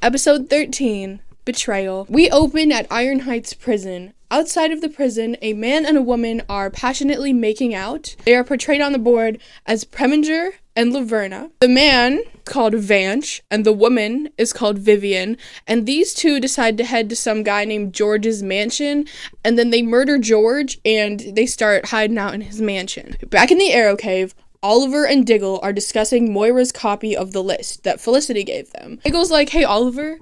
Episode 13, Betrayal. We open at Iron Heights Prison. Outside of the prison, a man and a woman are passionately making out. They are portrayed on the board as Preminger and Laverna. The man called Vanch and the woman is called Vivian, and these two decide to head to some guy named George's mansion, and then they murder George and they start hiding out in his mansion. Back in the Arrow Cave, Oliver and Diggle are discussing Moira's copy of the list that Felicity gave them. Diggle's like, hey Oliver,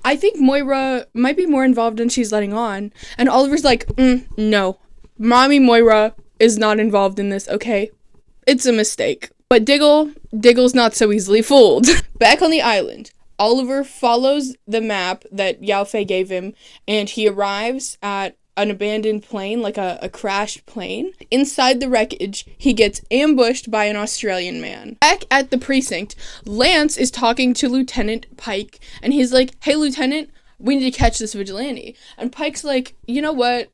I think Moira might be more involved than she's letting on. And Oliver's like, no. Mommy Moira is not involved in this, okay? It's a mistake. But Diggle's not so easily fooled. Back on the island, Oliver follows the map that Yao Fei gave him, and he arrives at an abandoned plane, like a crashed plane. Inside the wreckage, he gets ambushed by an Australian man. Back at the precinct, Lance is talking to Lieutenant Pike, and he's like, hey Lieutenant, we need to catch this vigilante. And Pike's like, you know what?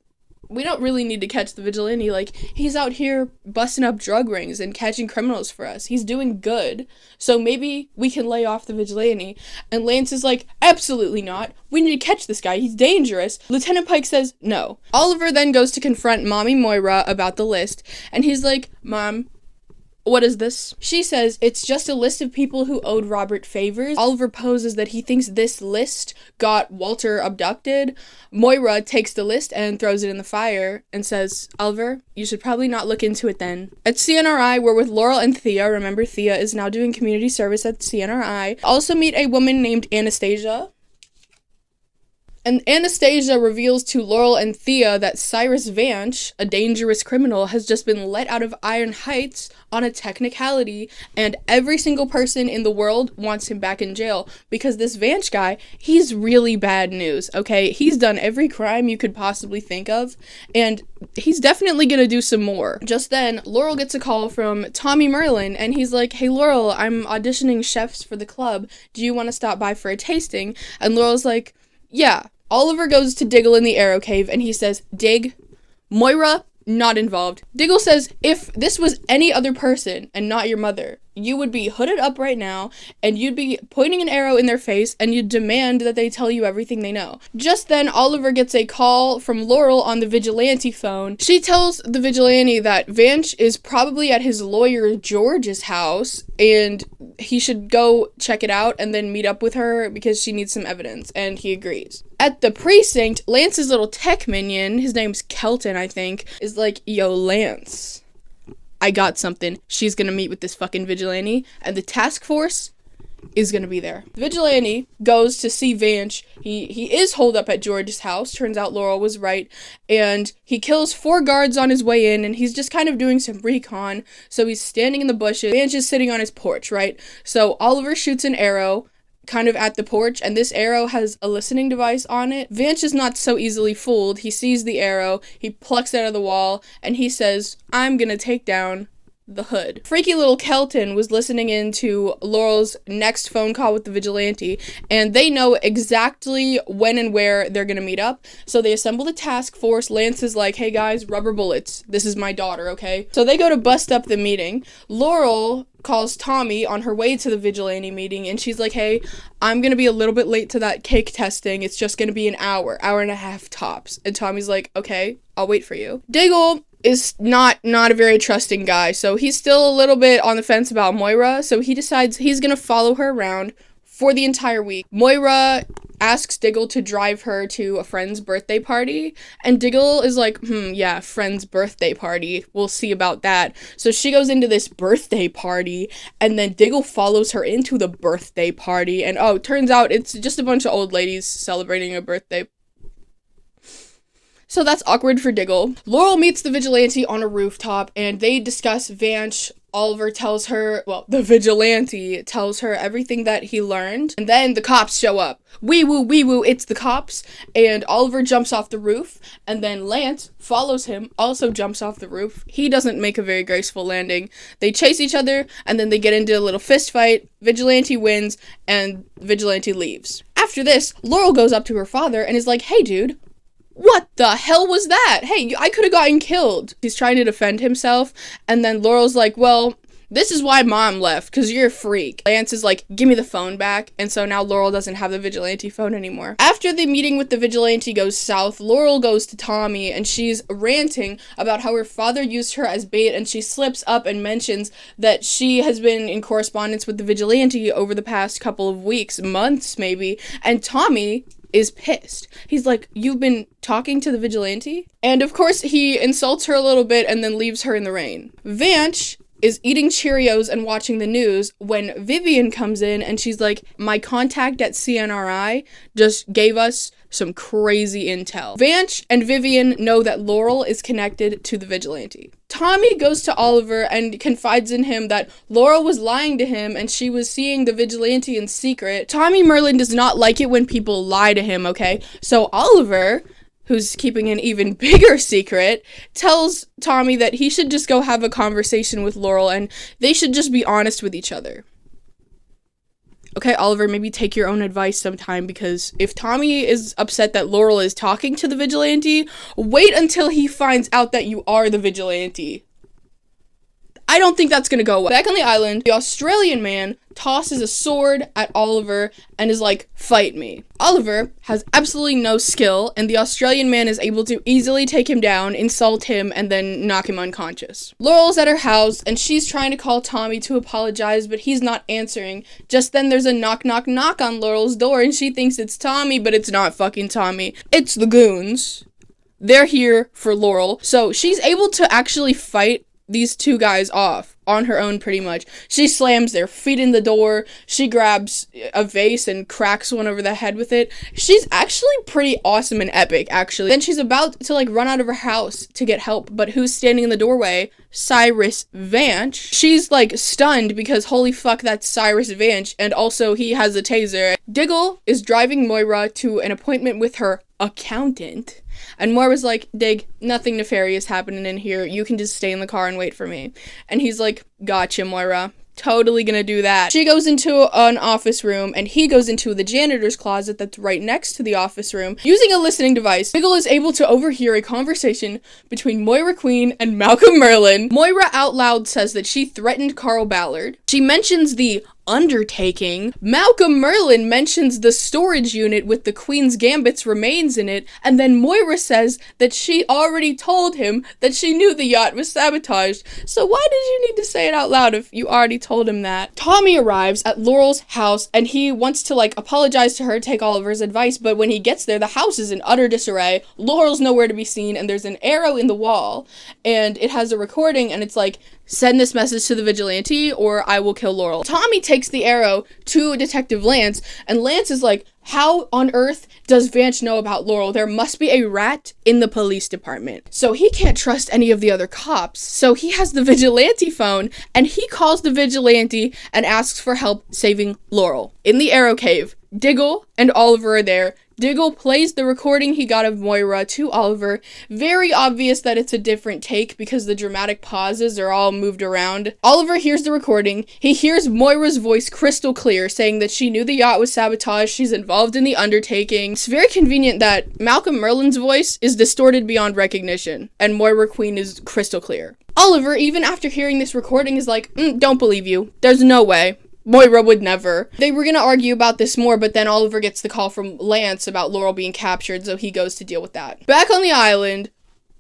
We don't really need to catch the vigilante. Like, he's out here busting up drug rings and catching criminals for us. He's doing good. So maybe we can lay off the vigilante. And Lance is like, absolutely not. We need to catch this guy. He's dangerous. Lieutenant Pike says no. Oliver then goes to confront Mommy Moira about the list. And he's like, Mom, what is this? She says it's just a list of people who owed Robert favors. Oliver poses that he thinks this list got Walter abducted. Moira takes the list and throws it in the fire and says, Oliver, you should probably not look into it then. At CNRI, we're with Laurel and Thea. Remember, Thea is now doing community service at CNRI. Also meet a woman named Anastasia. And Anastasia reveals to Laurel and Thea that Cyrus Vanch, a dangerous criminal, has just been let out of Iron Heights on a technicality, and every single person in the world wants him back in jail because this Vanch guy, he's really bad news, okay? He's done every crime you could possibly think of, and he's definitely gonna do some more. Just then, Laurel gets a call from Tommy Merlin, and he's like, hey Laurel, I'm auditioning chefs for the club. Do you want to stop by for a tasting? And Laurel's like, yeah. Oliver goes to Diggle in the Arrow Cave, and he says, Dig, Moira, not involved. Diggle says, if this was any other person and not your mother, you would be hooded up right now, and you'd be pointing an arrow in their face, and you'd demand that they tell you everything they know. Just then, Oliver gets a call from Laurel on the vigilante phone. She tells the vigilante that Vanch is probably at his lawyer George's house, and he should go check it out and then meet up with her because she needs some evidence, and he agrees. At the precinct, Lance's little tech minion, his name's Kelton, I think, is like, yo, Lance, I got something. She's gonna meet with this fucking vigilante, and the task force is gonna be there. The vigilante goes to see Vanch. He is holed up at George's house. Turns out Laurel was right. And he kills 4 guards on his way in, and he's just kind of doing some recon. So he's standing in the bushes. Vanch is sitting on his porch, right? So Oliver shoots an arrow kind of at the porch, and this arrow has a listening device on it. Vanch is not so easily fooled. He sees the arrow, he plucks it out of the wall, and he says, I'm gonna take down the hood. Freaky little Kelton was listening in to Laurel's next phone call with the vigilante, and they know exactly when and where they're gonna meet up, so they assemble the task force. Lance is like, hey guys, rubber bullets. This is my daughter, okay? So they go to bust up the meeting. Laurel calls Tommy on her way to the vigilante meeting, and she's like, hey, I'm gonna be a little bit late to that cake testing. It's just gonna be an hour and a half tops. And Tommy's like, okay, I'll wait for you. Diggle is not a very trusting guy, so he's still a little bit on the fence about Moira, so he decides he's gonna follow her around for the entire week. Moira asks Diggle to drive her to a friend's birthday party, and Diggle is like, yeah, friend's birthday party, we'll see about that. So she goes into this birthday party, and then Diggle follows her into the birthday party, and oh, turns out it's just a bunch of old ladies celebrating a birthday. So that's awkward for Diggle. Laurel meets the vigilante on a rooftop, and they discuss Vanch. Oliver tells her, well, the vigilante tells her everything that he learned, and then the cops show up. Wee woo, it's the cops, and Oliver jumps off the roof, and then Lance follows him, also jumps off the roof. He doesn't make a very graceful landing. They chase each other, and then they get into a little fist fight. Vigilante wins, and Vigilante leaves. After this, Laurel goes up to her father and is like, hey dude, what the hell was that? Hey, I could have gotten killed. He's trying to defend himself, and then Laurel's like, well, This is why mom left, because you're a freak. Lance is like, give me the phone back. And so now Laurel doesn't have the vigilante phone anymore. After the meeting with the vigilante goes south, Laurel goes to Tommy and she's ranting about how her father used her as bait, and she slips up and mentions that she has been in correspondence with the vigilante over the past couple of weeks, months maybe, and Tommy is pissed. He's like, you've been talking to the vigilante? And of course he insults her a little bit and then leaves her in the rain. Vance is eating Cheerios and watching the news when Vivian comes in and she's like, my contact at CNRI just gave us some crazy intel. Vance and Vivian know that Laurel is connected to the vigilante. Tommy goes to Oliver and confides in him that Laurel was lying to him and she was seeing the vigilante in secret. Tommy Merlin does not like it when people lie to him, okay? So Oliver, who's keeping an even bigger secret, tells Tommy that he should just go have a conversation with Laurel and they should just be honest with each other. Okay, Oliver, maybe take your own advice sometime, because if Tommy is upset that Laurel is talking to the vigilante, wait until he finds out that you are the vigilante. I don't think that's gonna go well. Back on the island, the Australian man tosses a sword at Oliver and is like, fight me. Oliver has absolutely no skill, and the Australian man is able to easily take him down, insult him, and then knock him unconscious. Laurel's at her house, and she's trying to call Tommy to apologize, but he's not answering. Just then there's a knock, knock, knock on Laurel's door, and she thinks it's Tommy, but it's not fucking Tommy. It's the goons. They're here for Laurel, so she's able to actually fight these two guys off on her own pretty much. She slams their feet in the door, she grabs a vase and cracks one over the head with it. She's actually pretty awesome and epic, actually. Then she's about to like run out of her house to get help, but who's standing in the doorway? Cyrus Vance. She's like stunned because holy fuck, that's Cyrus Vance, and also he has a taser. Diggle is driving Moira to an appointment with her accountant, and Moira's like, Dig, nothing nefarious happening in here, you can just stay in the car and wait for me. And he's like, gotcha, Moira. Totally gonna do that. She goes into an office room, and he goes into the janitor's closet that's right next to the office room. Using a listening device, Diggle is able to overhear a conversation between Moira Queen and Malcolm Merlin. Moira out loud says that she threatened Carl Ballard. She mentions the undertaking. Malcolm Merlin mentions the storage unit with the Queen's Gambit's remains in it, and then Moira says that she already told him that she knew the yacht was sabotaged. So why did you need to say it out loud if you already told him that? Tommy arrives at Laurel's house, and he wants to like apologize to her, take Oliver's advice, but when he gets there, the house is in utter disarray. Laurel's nowhere to be seen, and there's an arrow in the wall, and it has a recording, and it's like, send this message to the vigilante or I will kill Laurel. Tommy takes the arrow to Detective Lance, and Lance is like, how on earth does Vance know about Laurel? There must be a rat in the police department. So he can't trust any of the other cops. So he has the vigilante phone, and he calls the vigilante and asks for help saving Laurel. In the arrow cave, Diggle and Oliver are there. Diggle plays the recording he got of Moira to Oliver. Very obvious that it's a different take because the dramatic pauses are all moved around. Oliver hears the recording. He hears Moira's voice crystal clear, saying that she knew the yacht was sabotaged, she's involved in the undertaking. It's very convenient that Malcolm Merlin's voice is distorted beyond recognition, and Moira Queen is crystal clear. Oliver, even after hearing this recording, is like, don't believe you. There's no way. Moira would never. They were gonna argue about this more, but then Oliver gets the call from Lance about Laurel being captured, so he goes to deal with that. Back on the island,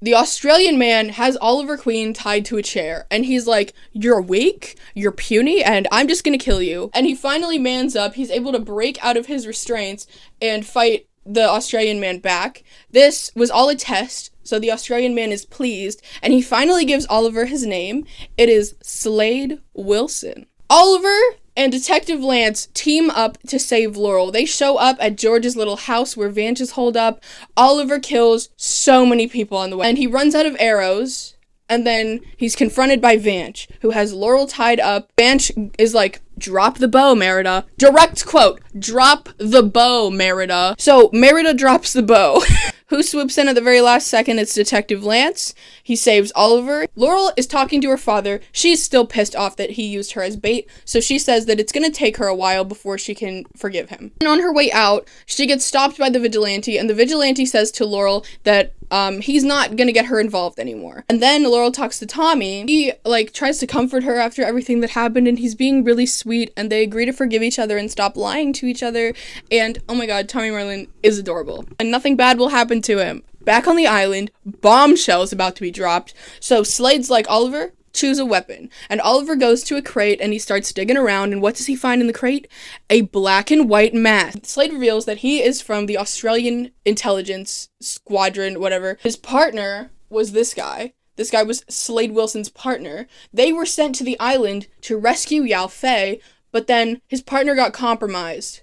the Australian man has Oliver Queen tied to a chair, and he's like, you're weak, you're puny, and I'm just gonna kill you. And he finally mans up. He's able to break out of his restraints and fight the Australian man back. This was all a test, so the Australian man is pleased, and he finally gives Oliver his name. It is Slade Wilson. Oliver and Detective Lance team up to save Laurel. They show up at George's little house where Vance is holed up. Oliver kills so many people on the way, and he runs out of arrows, and then he's confronted by Vance, who has Laurel tied up. Vance is like, drop the bow, Merida. Direct quote, drop the bow, Merida. So Merida drops the bow. Who swoops in at the very last second? It's Detective Lance. He saves Oliver. Laurel is talking to her father. She's still pissed off that he used her as bait, so she says that it's gonna take her a while before she can forgive him. And on her way out, she gets stopped by the vigilante, and the vigilante says to Laurel that he's not gonna get her involved anymore. And then Laurel talks to Tommy. He, like, tries to comfort her after everything that happened, and he's being really sweet, and they agree to forgive each other and stop lying to each other, and oh my god, Tommy Merlin is adorable. And nothing bad will happen to him. Back on the island, bombshell's about to be dropped, so Slade's like, Oliver, choose a weapon. And Oliver goes to a crate and he starts digging around, and what does he find in the crate? A black and white mask. Slade reveals that he is from the Australian Intelligence Squadron, whatever. His partner was this guy. This guy was Slade Wilson's partner. They were sent to the island to rescue Yao Fei, but then his partner got compromised.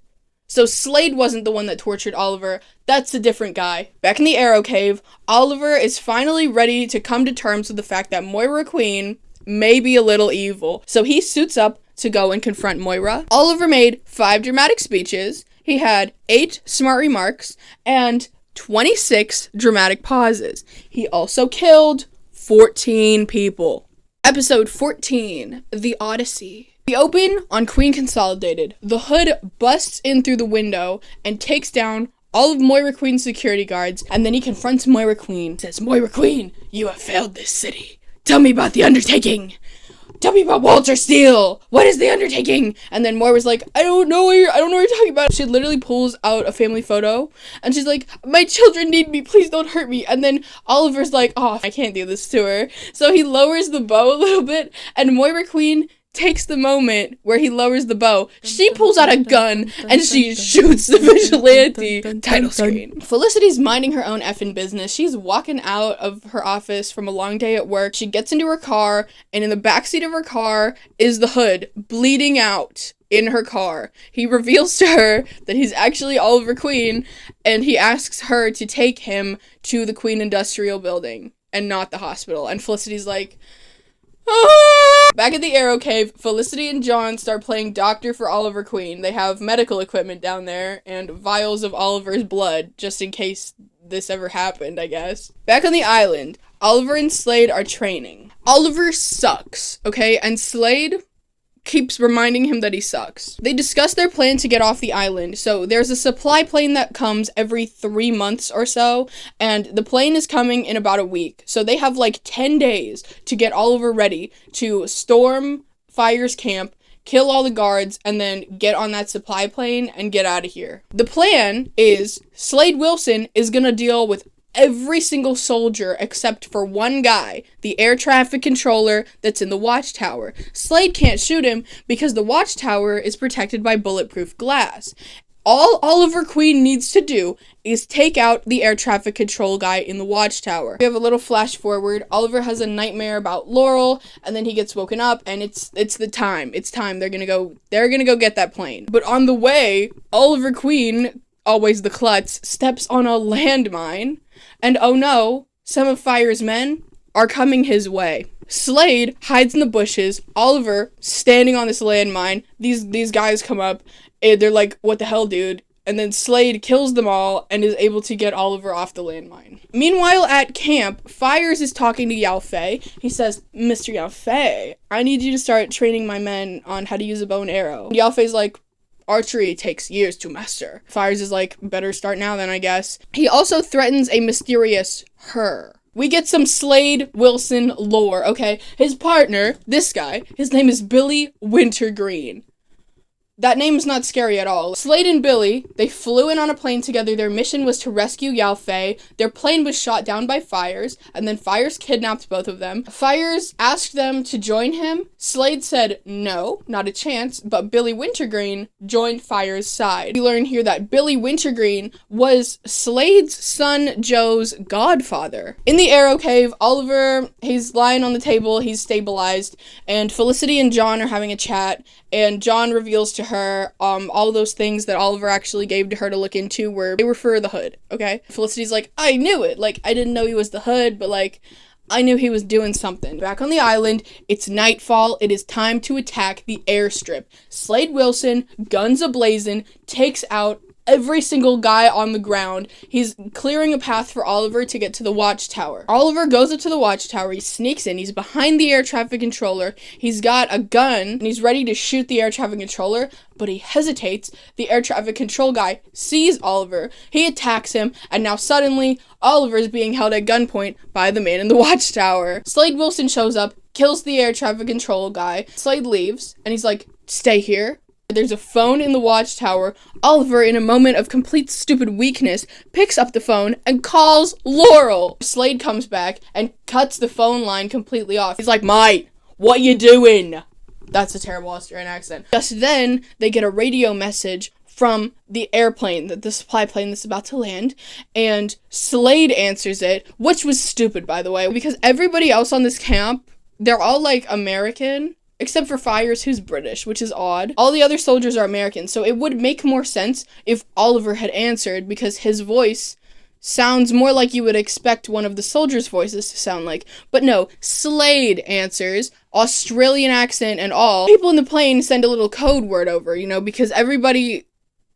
So Slade wasn't the one that tortured Oliver. That's a different guy. Back in the Arrow Cave, Oliver is finally ready to come to terms with the fact that Moira Queen may be a little evil. So he suits up to go and confront Moira. Oliver made 5 dramatic speeches. He had 8 smart remarks and 26 dramatic pauses. He also killed 14 people. Episode 14, The Odyssey. We open on Queen Consolidated. The Hood busts in through the window and takes down all of Moira Queen's security guards, and then he confronts Moira Queen. He says, Moira Queen, you have failed this city. Tell me about the undertaking. Tell me about Walter Steele. What is the undertaking? And then Moira's like, I don't know what you're talking about. She literally pulls out a family photo, and she's like, my children need me. Please don't hurt me. And then Oliver's like, oh, I can't do this to her. So he lowers the bow a little bit, and Moira Queen takes the moment where he lowers the bow. She pulls out a gun and she shoots the vigilante title screen. Felicity's minding her own effing business. She's walking out of her office from a long day at work. She gets into her car, and in the backseat of her car is the Hood bleeding out in her car. He reveals to her that he's actually Oliver Queen, and he asks her to take him to the Queen Industrial Building and not the hospital. And Felicity's like, Back at the Arrow Cave, Felicity and John start playing doctor for Oliver Queen. They have medical equipment down there and vials of Oliver's blood, just in case this ever happened, I guess. Back on the island, Oliver and Slade are training. Oliver sucks, okay? And Slade keeps reminding him that he sucks. They discuss their plan to get off the island. So there's a supply plane that comes every 3 months or so, and the plane is coming in about a week. So they have like 10 days to get Oliver ready to storm Fire's camp, kill all the guards, and then get on that supply plane and get out of here. The plan is Slade Wilson is gonna deal with every single soldier except for one guy, the air traffic controller that's in the watchtower. Slade can't shoot him because the watchtower is protected by bulletproof glass. All Oliver Queen needs to do is take out the air traffic control guy in the watchtower. We have a little flash forward. Oliver has a nightmare about Laurel, and then he gets woken up, and it's the time. It's time. They're gonna go get that plane. But on the way, Oliver Queen, always the klutz, steps on a landmine, and oh no, some of Fire's men are coming his way. Slade hides in the bushes. Oliver standing on this landmine. These guys come up, and they're like, what the hell, dude? And then Slade kills them all and is able to get Oliver off the landmine. Meanwhile, at camp, Fires is talking to Yao Fei. He says, Mr. Yao Fei, I need you to start training my men on how to use a bow and arrow. And Yao Fei's like, archery takes years to master. Fires is like, better start now then, I guess. He also threatens a mysterious her. We get some Slade Wilson lore, okay? His partner, this guy, his name is Billy Wintergreen. That name's not scary at all. Slade and Billy, they flew in on a plane together. Their mission was to rescue Yao Fei. Their plane was shot down by Fires, and then Fires kidnapped both of them. Fires asked them to join him. Slade said no, not a chance, but Billy Wintergreen joined Fires' side. We learn here that Billy Wintergreen was Slade's son Joe's godfather. In the Arrow Cave, Oliver, he's lying on the table, he's stabilized, and Felicity and John are having a chat, and John reveals to her all those things that Oliver actually gave to her to look into they were for the Hood, okay? Felicity's like, I knew it. Like, I didn't know he was the Hood, but like, I knew he was doing something. Back on the island, it's nightfall. It is time to attack the airstrip. Slade Wilson, guns a-blazing, takes out every single guy on the ground. He's clearing a path for Oliver to get to the watchtower. Oliver goes up to the watchtower, he sneaks in, he's behind the air traffic controller, he's got a gun, and he's ready to shoot the air traffic controller, but he hesitates. The air traffic control guy sees Oliver, he attacks him, and now suddenly, Oliver is being held at gunpoint by the man in the watchtower. Slade Wilson shows up, kills the air traffic control guy. Slade leaves, and he's like, stay here. There's a phone in the watchtower. Oliver, in a moment of complete stupid weakness, picks up the phone and calls Laurel. Slade comes back and cuts the phone line completely off. He's like, mate, what you doing? That's a terrible Australian accent. Just then, they get a radio message from the airplane, the supply plane that's about to land, and Slade answers it, which was stupid, by the way, because everybody else on this camp, they're all, like, American, except for Fires, who's British, which is odd. All the other soldiers are American, so it would make more sense if Oliver had answered, because his voice sounds more like you would expect one of the soldiers' voices to sound like. But no, Slade answers, Australian accent and all. People in the plane send a little code word over, because everybody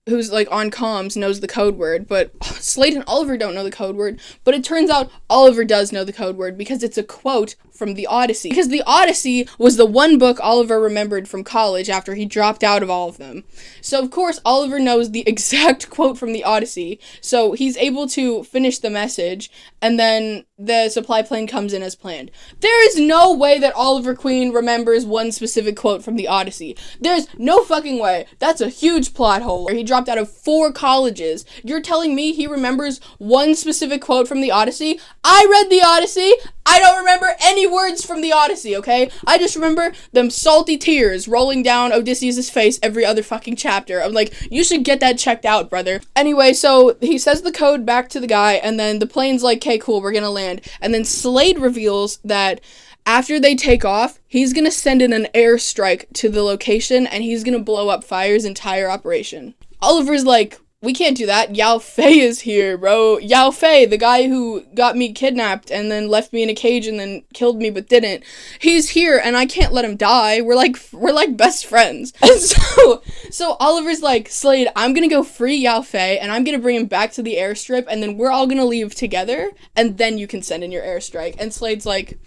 who's, like, on comms knows the code word, but Slade and Oliver don't know the code word, but it turns out Oliver does know the code word because it's a quote from the Odyssey. Because the Odyssey was the one book Oliver remembered from college after he dropped out of all of them. So, of course, Oliver knows the exact quote from the Odyssey, so he's able to finish the message, and then the supply plane comes in as planned. There is no way that Oliver Queen remembers one specific quote from the Odyssey. There's no fucking way. That's a huge plot hole. He dropped out of 4 colleges. You're telling me he remembers one specific quote from the Odyssey? I read the Odyssey. I don't remember any words from the Odyssey, okay? I just remember them salty tears rolling down Odysseus' face every other fucking chapter. I'm like, you should get that checked out, brother. Anyway, so he says the code back to the guy, and then the plane's like, okay, cool, we're gonna land. And then Slade reveals that after they take off, he's gonna send in an airstrike to the location, and he's gonna blow up Fire's entire operation. Oliver's like, we can't do that. Yao Fei is here, bro. Yao Fei, the guy who got me kidnapped and then left me in a cage and then killed me but didn't. He's here and I can't let him die. We're like best friends. And so Oliver's like, Slade, I'm gonna go free Yao Fei and I'm gonna bring him back to the airstrip and then we're all gonna leave together and then you can send in your airstrike. And Slade's like,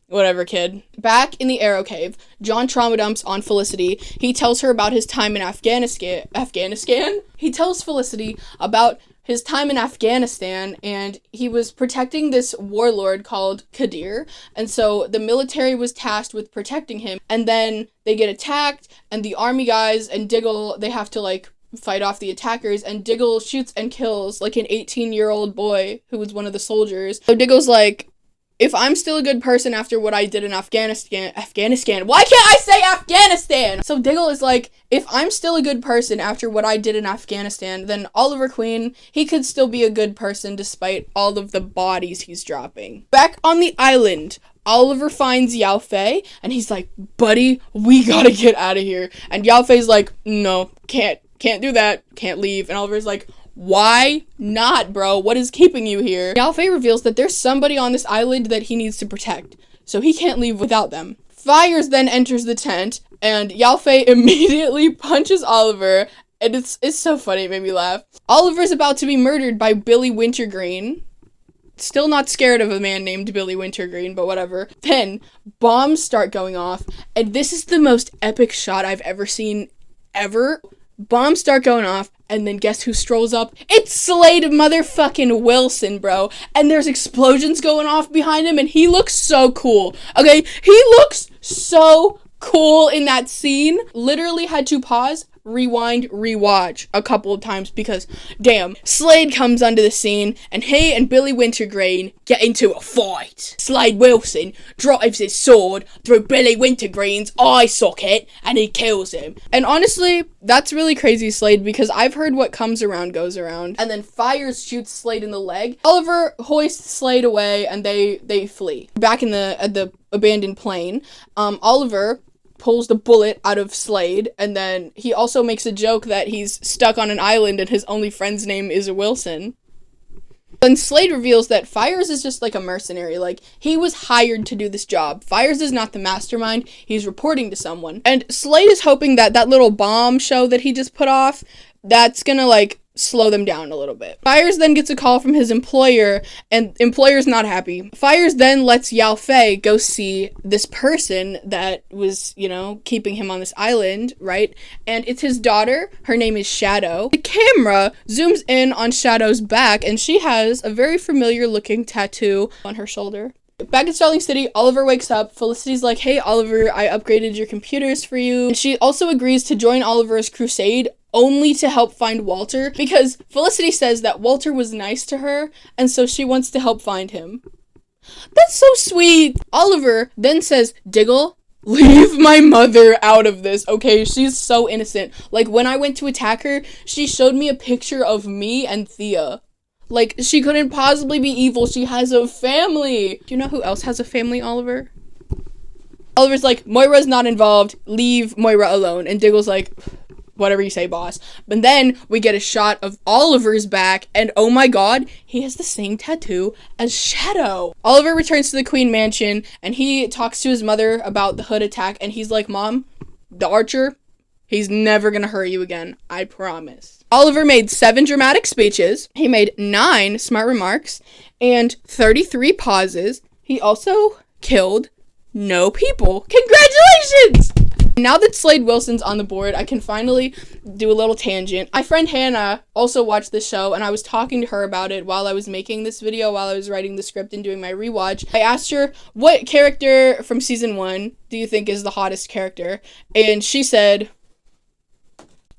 whatever, kid. Back in the Arrow Cave, John trauma dumps on Felicity. He tells her about his time in Afghanistan? He tells Felicity about his time in Afghanistan, and he was protecting this warlord called Kadir, and so the military was tasked with protecting him, and then they get attacked, and the army guys and Diggle, they have to, like, fight off the attackers, and Diggle shoots and kills, like, an 18-year-old boy who was one of the soldiers. So Diggle's like, if I'm still a good person after what I did in Afghanistan, why can't I say Afghanistan? So Diggle is like, if I'm still a good person after what I did in Afghanistan, then Oliver Queen, he could still be a good person despite all of the bodies he's dropping. Back on the island, Oliver finds Yao Fei, and he's like, buddy, we gotta get out of here. And Yao Fei's like, no, can't do that, can't leave. And Oliver's like, why not, bro? What is keeping you here? Yao Fei reveals that there's somebody on this island that he needs to protect, so he can't leave without them. Fires then enters the tent, and Yao Fei immediately punches Oliver, and it's so funny, it made me laugh. Oliver's about to be murdered by Billy Wintergreen. Still not scared of a man named Billy Wintergreen, but whatever. Then, bombs start going off, and this is the most epic shot I've ever seen, ever. Bombs start going off, and then guess who strolls up? It's Slade motherfucking Wilson, bro. And there's explosions going off behind him, and he looks so cool. Okay, he looks so cool in that scene. Literally had to pause, rewind, rewatch a couple of times because, damn, Slade comes onto the scene, and he and Billy Wintergreen get into a fight. Slade Wilson drives his sword through Billy Wintergreen's eye socket, and he kills him. And honestly, that's really crazy, Slade, because I've heard what comes around goes around. And then Fires shoots Slade in the leg. Oliver hoists Slade away, and they flee. Back at the abandoned plane, Oliver pulls the bullet out of Slade, and then he also makes a joke that he's stuck on an island and his only friend's name is Wilson. Then Slade reveals that Fires is just like a mercenary, like, he was hired to do this job. Fires is not the mastermind, he's reporting to someone. And Slade is hoping that that little bomb show that he just put off, that's gonna, like, slow them down a little bit. Fires then gets a call from his employer, and employer's not happy. Fires then lets Yao Fei go see this person that was, you know, keeping him on this island, right? And it's his daughter. Her name is Shadow. The camera zooms in on Shadow's back, and she has a very familiar looking tattoo on her shoulder. Back at Starling City, Oliver wakes up. Felicity's like, hey, Oliver, I upgraded your computers for you. And she also agrees to join Oliver's crusade only to help find Walter, because Felicity says that Walter was nice to her, and so she wants to help find him. That's so sweet. Oliver then says, Diggle, leave my mother out of this, okay? She's so innocent. Like, when I went to attack her, she showed me a picture of me and Thea. Like, she couldn't possibly be evil. She has a family. Do you know who else has a family, Oliver? Oliver's like, Moira's not involved. Leave Moira alone. And Diggle's like, whatever you say, boss. But then we get a shot of Oliver's back, and oh my god, he has the same tattoo as Shadow. Oliver returns to the Queen Mansion, and he talks to his mother about the Hood attack, and he's like, Mom, the Archer, he's never gonna hurt you again. I promise. Oliver made 7 dramatic speeches. He made 9 smart remarks and 33 pauses. He also killed no people. Congratulations! Now that Slade Wilson's on the board, I can finally do a little tangent. My friend Hannah also watched the show, and I was talking to her about it while I was making this video, while I was writing the script and doing my rewatch. I asked her, what character from season 1 do you think is the hottest character? And she said,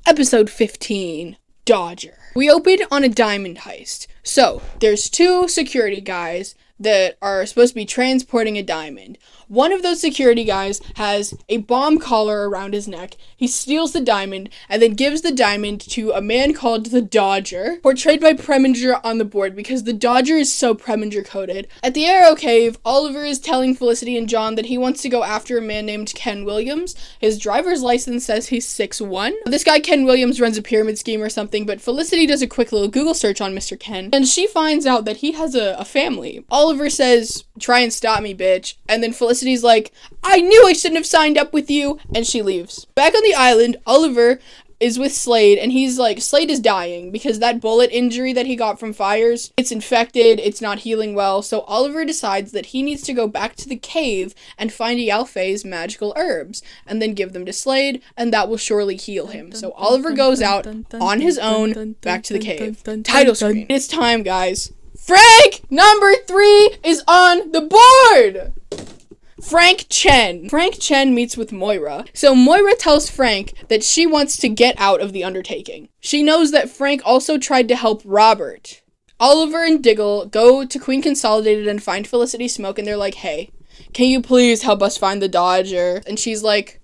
episode 15, Dodger. We opened on a diamond heist. So, there's 2 security guys that are supposed to be transporting a diamond. One of those security guys has a bomb collar around his neck. He steals the diamond and then gives the diamond to a man called the Dodger, portrayed by Preminger on the board because the Dodger is so Preminger coded. At the Arrow Cave, Oliver is telling Felicity and John that he wants to go after a man named Ken Williams. His driver's license says he's 6'1". This guy Ken Williams runs a pyramid scheme or something, but Felicity does a quick little Google search on Mr. Ken, and she finds out that he has a family. Oliver says, try and stop me, bitch. And then Felicity's like, I knew I shouldn't have signed up with you. And she leaves. Back on the island, Oliver is with Slade, and he's like, Slade is dying because that bullet injury that he got from fires, it's infected, it's not healing well. So Oliver decides that he needs to go back to the cave and find Yao Fei's magical herbs and then give them to Slade, and that will surely heal him. So Oliver goes out on his own back to the cave. Title screen. It's time, guys. Frank number 3 is on the board! Frank Chen. Frank Chen meets with Moira. So Moira tells Frank that she wants to get out of the undertaking. She knows that Frank also tried to help Robert. Oliver and Diggle go to Queen Consolidated and find Felicity Smoke, and they're like, hey, can you please help us find the Dodger? And she's like,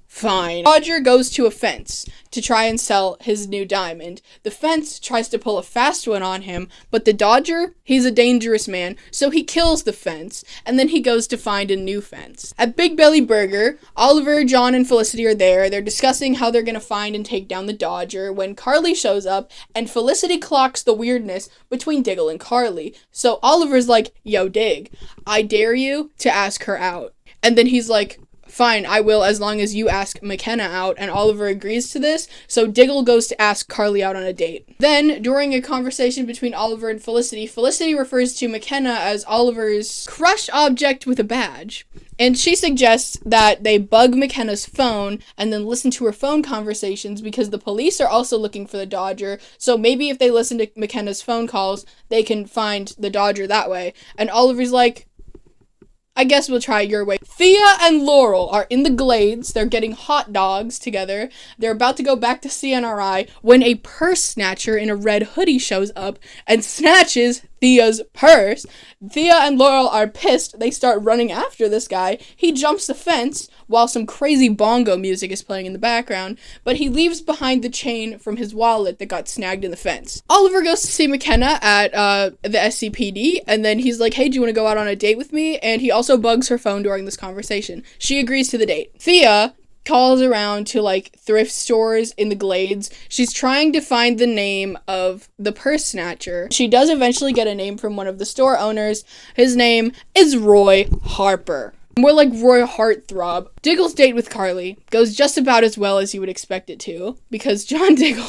fine. Dodger goes to a fence to try and sell his new diamond. The fence tries to pull a fast one on him, but the Dodger, he's a dangerous man, so he kills the fence, and then he goes to find a new fence. At Big Belly Burger, Oliver, John, and Felicity are there. They're discussing how they're gonna find and take down the Dodger when Carly shows up, and Felicity clocks the weirdness between Diggle and Carly. So Oliver's like, yo, Dig, I dare you to ask her out. And then he's like, fine, I will, as long as you ask McKenna out, and Oliver agrees to this, so Diggle goes to ask Carly out on a date. Then, during a conversation between Oliver and Felicity, Felicity refers to McKenna as Oliver's crush object with a badge, and she suggests that they bug McKenna's phone and then listen to her phone conversations because the police are also looking for the Dodger, so maybe if they listen to McKenna's phone calls, they can find the Dodger that way. And Oliver's like, I guess we'll try your way. Thea and Laurel are in the Glades. They're getting hot dogs together. They're about to go back to CNRI when a purse snatcher in a red hoodie shows up and snatches Thea's purse. Thea and Laurel are pissed. They start running after this guy. He jumps the fence while some crazy bongo music is playing in the background, but he leaves behind the chain from his wallet that got snagged in the fence. Oliver goes to see McKenna at the SCPD, and then he's like, hey, do you want to go out on a date with me? And he also bugs her phone during this conversation. She agrees to the date. Thea calls around to like thrift stores in the Glades. She's trying to find the name of the purse snatcher. She does eventually get a name from one of the store owners. His name is Roy Harper. More like Roy Heartthrob. Diggle's date with Carly goes just about as well as you would expect it to, because John Diggle,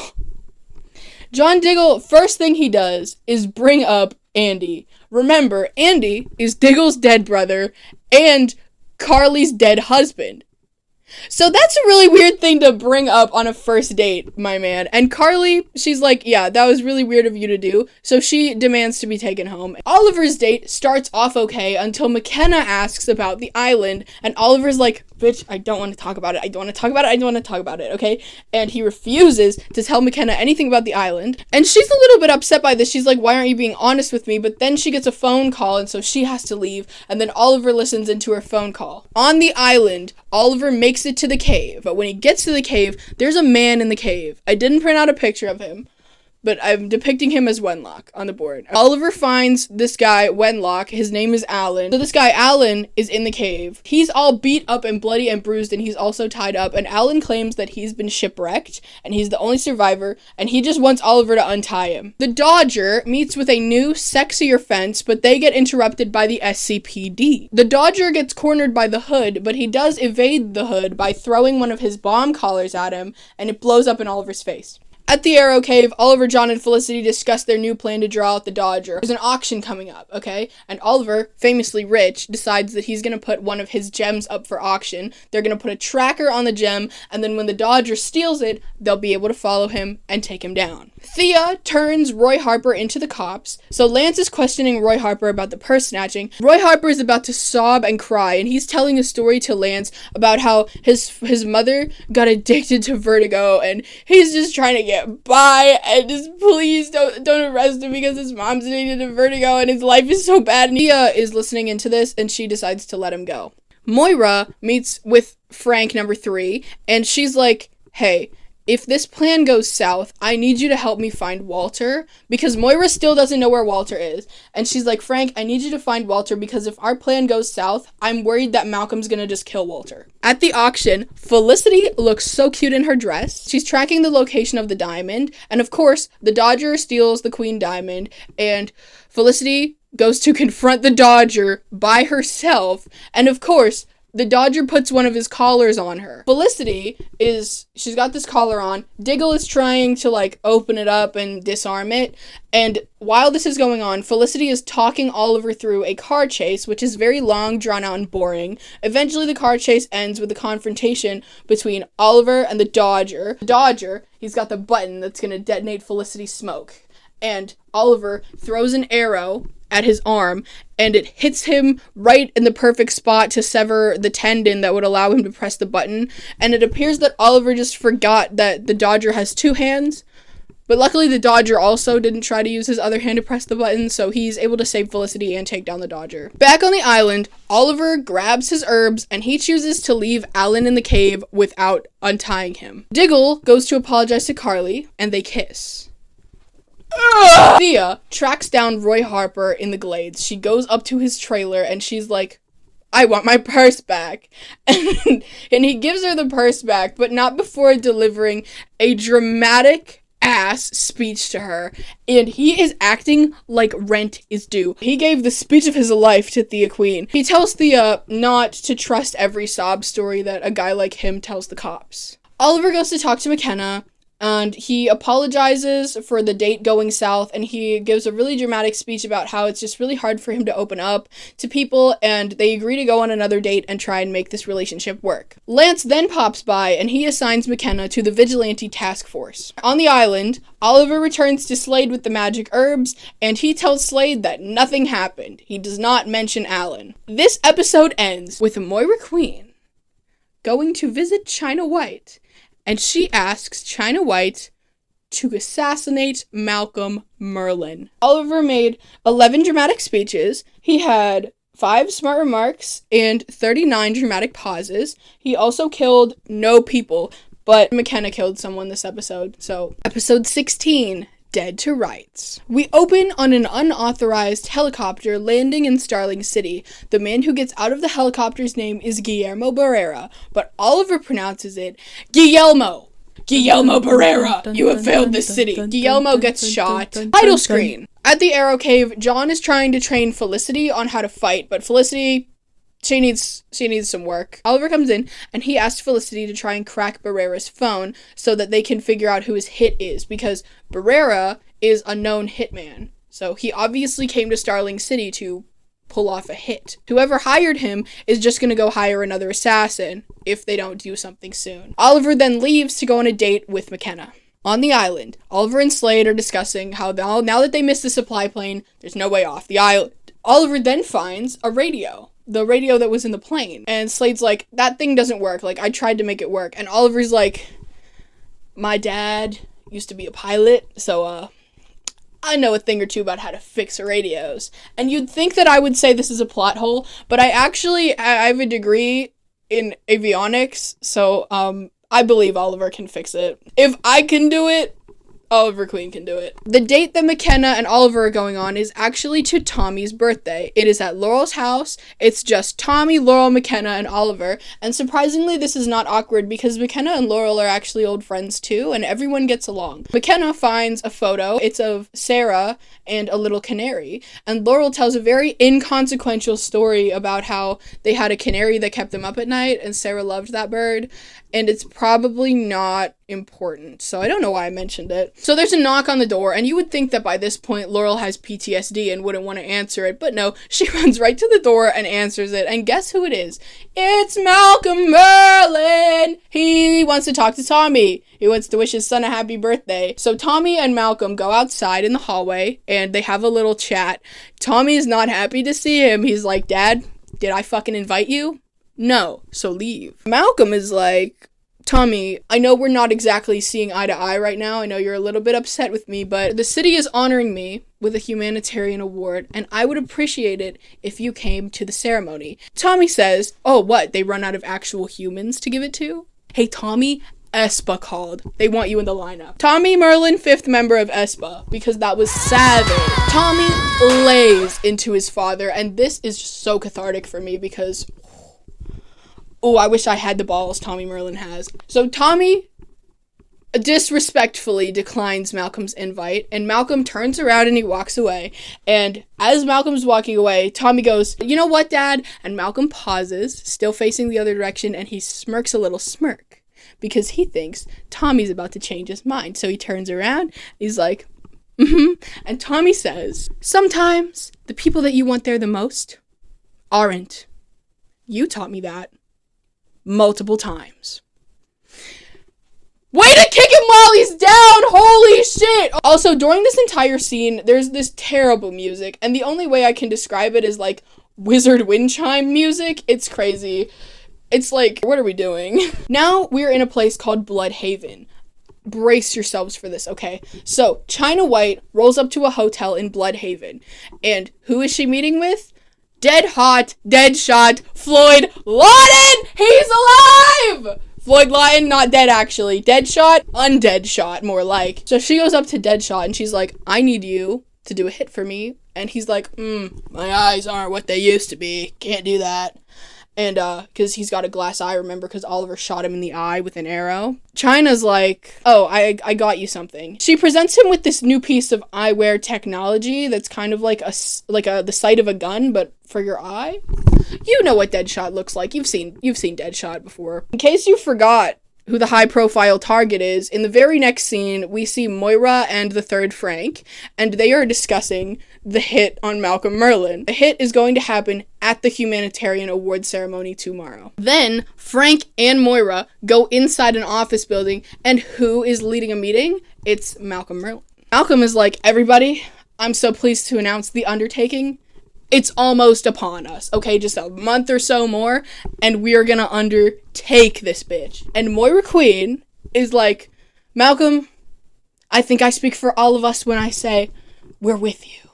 first thing he does is bring up Andy. Remember, Andy is Diggle's dead brother and Carly's dead husband. So that's a really weird thing to bring up on a first date, my man. And Carly, she's like, yeah, that was really weird of you to do. So she demands to be taken home. Oliver's date starts off okay until McKenna asks about the island. And Oliver's like, bitch, I don't want to talk about it. I don't want to talk about it. I don't want to talk about it, okay? And he refuses to tell McKenna anything about the island. And she's a little bit upset by this. She's like, why aren't you being honest with me? But then she gets a phone call, and so she has to leave. And then Oliver listens into her phone call. On the island, Oliver makes it to the cave. But when he gets to the cave, there's a man in the cave. I didn't print out a picture of him, but I'm depicting him as Wenlock on the board. Oliver finds this guy, Wenlock. His name is Alan. So this guy, Alan, is in the cave. He's all beat up and bloody and bruised, and he's also tied up. And Alan claims that he's been shipwrecked, and he's the only survivor, and he just wants Oliver to untie him. The Dodger meets with a new, sexier fence, but they get interrupted by the SCPD. The Dodger gets cornered by the Hood, but he does evade the Hood by throwing one of his bomb collars at him, and it blows up in Oliver's face. At the Arrow Cave, Oliver, John, and Felicity discuss their new plan to draw out the Dodger. There's an auction coming up, okay? And Oliver, famously rich, decides that he's going to put one of his gems up for auction. They're going to put a tracker on the gem, and then when the Dodger steals it, they'll be able to follow him and take him down. Thea turns Roy Harper into the cops, so Lance is questioning Roy Harper about the purse snatching. Roy Harper is about to sob and cry, and he's telling a story to Lance about how his mother got addicted to vertigo, and he's just trying to get by, and just please don't arrest him because his mom's addicted to vertigo and his life is so bad. And Thea is listening into this, and she decides to let him go. Moira meets with Frank, number 3, and she's like, hey, if this plan goes south, I need you to help me find Walter, because Moira still doesn't know where Walter is. And she's like, Frank, I need you to find Walter, because if our plan goes south, I'm worried that Malcolm's gonna just kill Walter. At the auction, Felicity looks so cute in her dress. She's tracking the location of the diamond, and of course, the Dodger steals the Queen Diamond, and Felicity goes to confront the Dodger by herself, and of course, the Dodger puts one of his collars on her. Felicity she's got this collar on. Diggle is trying to, open it up and disarm it. And while this is going on, Felicity is talking Oliver through a car chase, which is very long, drawn out, and boring. Eventually, the car chase ends with a confrontation between Oliver and the Dodger. The Dodger, he's got the button that's going to detonate Felicity's smoke. And Oliver throws an arrow at his arm, and it hits him right in the perfect spot to sever the tendon that would allow him to press the button. And it appears that Oliver just forgot that the Dodger has 2 hands, but luckily the Dodger also didn't try to use his other hand to press the button, so he's able to save Felicity and take down the Dodger. Back on the island, Oliver grabs his herbs, and he chooses to leave Alan in the cave without untying him. Diggle goes to apologize to Carly, and they kiss. Thea tracks down Roy Harper in the glades. She goes up to his trailer and she's like, I want my purse back. And he gives her the purse back, but not before delivering a dramatic ass speech to her. And he is acting like rent is due. He gave the speech of his life to Thea Queen. He tells Thea not to trust every sob story that a guy like him tells the cops. Oliver goes to talk to McKenna, and he apologizes for the date going south, and he gives a really dramatic speech about how it's just really hard for him to open up to people, and they agree to go on another date and try and make this relationship work. Lance then pops by, and he assigns McKenna to the Vigilante Task Force. On the island, Oliver returns to Slade with the magic herbs, and he tells Slade that nothing happened. He does not mention Alan. This episode ends with Moira Queen going to visit China White, and she asks China White to assassinate Malcolm Merlyn. Oliver made 11 dramatic speeches. He had 5 smart remarks and 39 dramatic pauses. He also killed no people, but McKenna killed someone this episode. So, episode 16, Dead to Rights. We open on an unauthorized helicopter landing in Starling City. The man who gets out of the helicopter's name is Guillermo Barrera, but Oliver pronounces it Guillermo. Guillermo Barrera, you have failed this city. Guillermo gets shot. Title screen. At the Arrow Cave, John is trying to train Felicity on how to fight, but Felicity She needs some work. Oliver comes in, and he asks Felicity to try and crack Barrera's phone so that they can figure out who his hit is, because Barrera is a known hitman. So he obviously came to Starling City to pull off a hit. Whoever hired him is just going to go hire another assassin if they don't do something soon. Oliver then leaves to go on a date with McKenna. On the island, Oliver and Slade are discussing how now that they missed the supply plane, there's no way off the island. Oliver then finds a radio. The radio that was in the plane. And Slade's like, that thing doesn't work. Like, I tried to make it work. And Oliver's like, my dad used to be a pilot, so, I know a thing or two about how to fix radios. And you'd think that I would say this is a plot hole, but I have a degree in avionics, so, I believe Oliver can fix it. If I can do it, Oliver Queen can do it. The date that McKenna and Oliver are going on is actually to Tommy's birthday. It is at Laurel's house. It's just Tommy, Laurel, McKenna, and Oliver. And surprisingly, this is not awkward because McKenna and Laurel are actually old friends too, and everyone gets along. McKenna finds a photo. It's of Sarah and a little canary. And Laurel tells a very inconsequential story about how they had a canary that kept them up at night, and Sarah loved that bird. And it's probably not important, so I don't know why I mentioned it. So there's a knock on the door, and you would think that by this point Laurel has PTSD and wouldn't want to answer it, but no, she runs right to the door and answers it, and guess who it is? It's Malcolm Merlin! He wants to talk to Tommy. He wants to wish his son a happy birthday. So Tommy and Malcolm go outside in the hallway, and they have a little chat. Tommy is not happy to see him. He's like, Dad, did I fucking invite you? No, so leave. Malcolm is like, Tommy, I know we're not exactly seeing eye to eye right now. I know you're a little bit upset with me, but the city is honoring me with a humanitarian award, and I would appreciate it if you came to the ceremony. Tommy says, oh, what? They run out of actual humans to give it to? Hey, Tommy, ESPA called. They want you in the lineup. Tommy Merlin, 5th member of ESPA, because that was savage. Tommy lays into his father, and this is just so cathartic for me because oh, I wish I had the balls Tommy Merlin has. So Tommy disrespectfully declines Malcolm's invite, and Malcolm turns around and he walks away. And as Malcolm's walking away, Tommy goes, you know what, Dad? And Malcolm pauses, still facing the other direction, and he smirks a little smirk because he thinks Tommy's about to change his mind. So he turns around, he's like, and Tommy says, sometimes the people that you want there the most aren't. You taught me that. Multiple times. Way to kick him while he's down! Holy shit! Also, during this entire scene, there's this terrible music, and the only way I can describe it is like wizard wind chime music. It's crazy. It's like, what are we doing? Now we're in a place called Bloodhaven. Brace yourselves for this, okay? So, China White rolls up to a hotel in Bloodhaven, and who is she meeting with? Dead hot, dead shot, Floyd Lawton! He's alive! Floyd Lawton, not dead actually. Dead shot, undead shot, more like. So she goes up to dead shot and she's like, I need you to do a hit for me. And he's like, my eyes aren't what they used to be. Can't do that. And, because he's got a glass eye, remember, because Oliver shot him in the eye with an arrow. China's like, oh, I got you something. She presents him with this new piece of eyewear technology that's kind of like the sight of a gun, but for your eye. You know what Deadshot looks like. You've seen Deadshot before. In case you forgot who the high-profile target is, in the very next scene, we see Moira and the third Frank, and they are discussing the hit on Malcolm Merlin. The hit is going to happen at the humanitarian award ceremony tomorrow. Then, Frank and Moira go inside an office building, and who is leading a meeting? It's Malcolm Merlin. Malcolm is like, everybody, I'm so pleased to announce the undertaking. It's almost upon us, okay? Just a month or so more, and we are gonna undertake this bitch. And Moira Queen is like, Malcolm, I think I speak for all of us when I say, we're with you.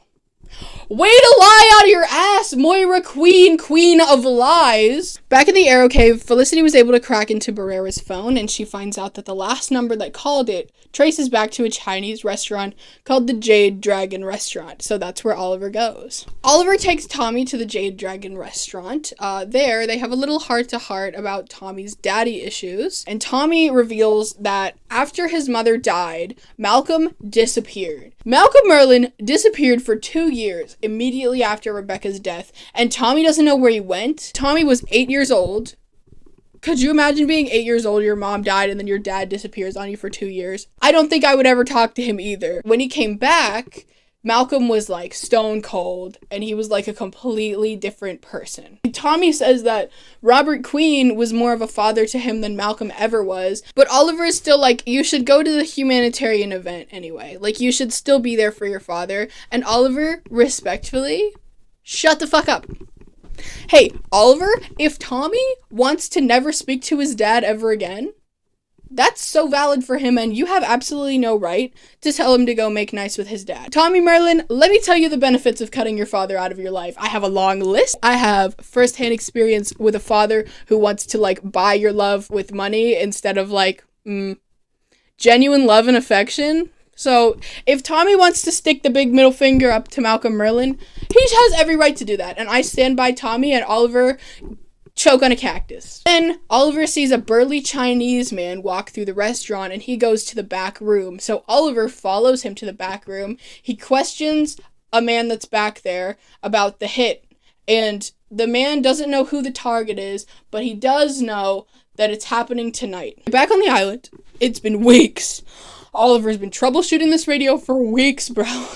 Way to lie out of your ass, Moira Queen, queen of lies. Back in the Arrow Cave, Felicity was able to crack into Barrera's phone, and she finds out that the last number that called it traces back to a Chinese restaurant called the Jade Dragon Restaurant. So that's where Oliver goes. Oliver takes Tommy to the Jade Dragon Restaurant. There, they have a little heart-to-heart about Tommy's daddy issues, and Tommy reveals that after his mother died, Malcolm disappeared. Malcolm Merlin disappeared for 2 years, immediately after Rebecca's death, and Tommy doesn't know where he went. Tommy was 8 years old. Could you imagine being 8 years old, your mom died, and then your dad disappears on you for 2 years? I don't think I would ever talk to him either. When he came back, Malcolm was like stone cold, and he was like a completely different person. Tommy says that Robert Queen was more of a father to him than Malcolm ever was, but Oliver is still like, you should go to the humanitarian event anyway. Like, you should still be there for your father. And Oliver, respectfully, shut the fuck up. Hey, Oliver, if Tommy wants to never speak to his dad ever again, that's so valid for him, and you have absolutely no right to tell him to go make nice with his dad. Tommy Merlin, let me tell you the benefits of cutting your father out of your life. I have a long list. I have firsthand experience with a father who wants to, like, buy your love with money instead of, like, genuine love and affection. So, if Tommy wants to stick the big middle finger up to Malcolm Merlin, he has every right to do that. And I stand by Tommy, and Oliver choke on a cactus. Then, Oliver sees a burly Chinese man walk through the restaurant, and he goes to the back room. So, Oliver follows him to the back room. He questions a man that's back there about the hit. And the man doesn't know who the target is, but he does know that it's happening tonight. Back on the island, it's been weeks. Oliver's been troubleshooting this radio for weeks, bro.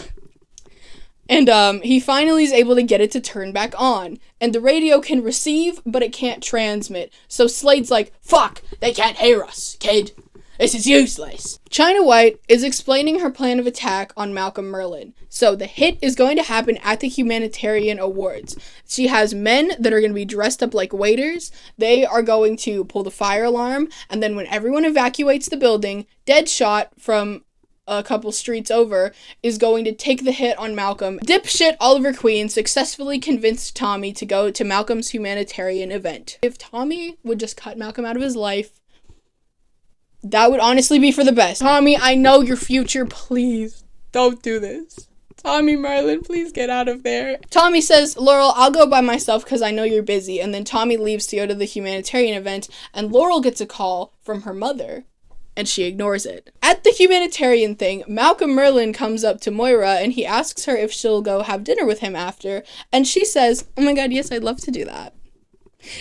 And he finally is able to get it to turn back on. And the radio can receive, but it can't transmit. So Slade's like, fuck, they can't hear us, kid. This is useless. China White is explaining her plan of attack on Malcolm Merlin. So the hit is going to happen at the Humanitarian Awards. She has men that are going to be dressed up like waiters. They are going to pull the fire alarm. And then when everyone evacuates the building, Deadshot from a couple streets over is going to take the hit on Malcolm. Dipshit Oliver Queen successfully convinced Tommy to go to Malcolm's humanitarian event. If Tommy would just cut Malcolm out of his life, that would honestly be for the best. Tommy, I know your future. Please don't do this. Tommy Merlin, please get out of there. Tommy says, Laurel, I'll go by myself because I know you're busy. And then Tommy leaves to go to the humanitarian event, and Laurel gets a call from her mother, and she ignores it. At the humanitarian thing, Malcolm Merlin comes up to Moira, and he asks her if she'll go have dinner with him after, and she says, oh my god, yes, I'd love to do that.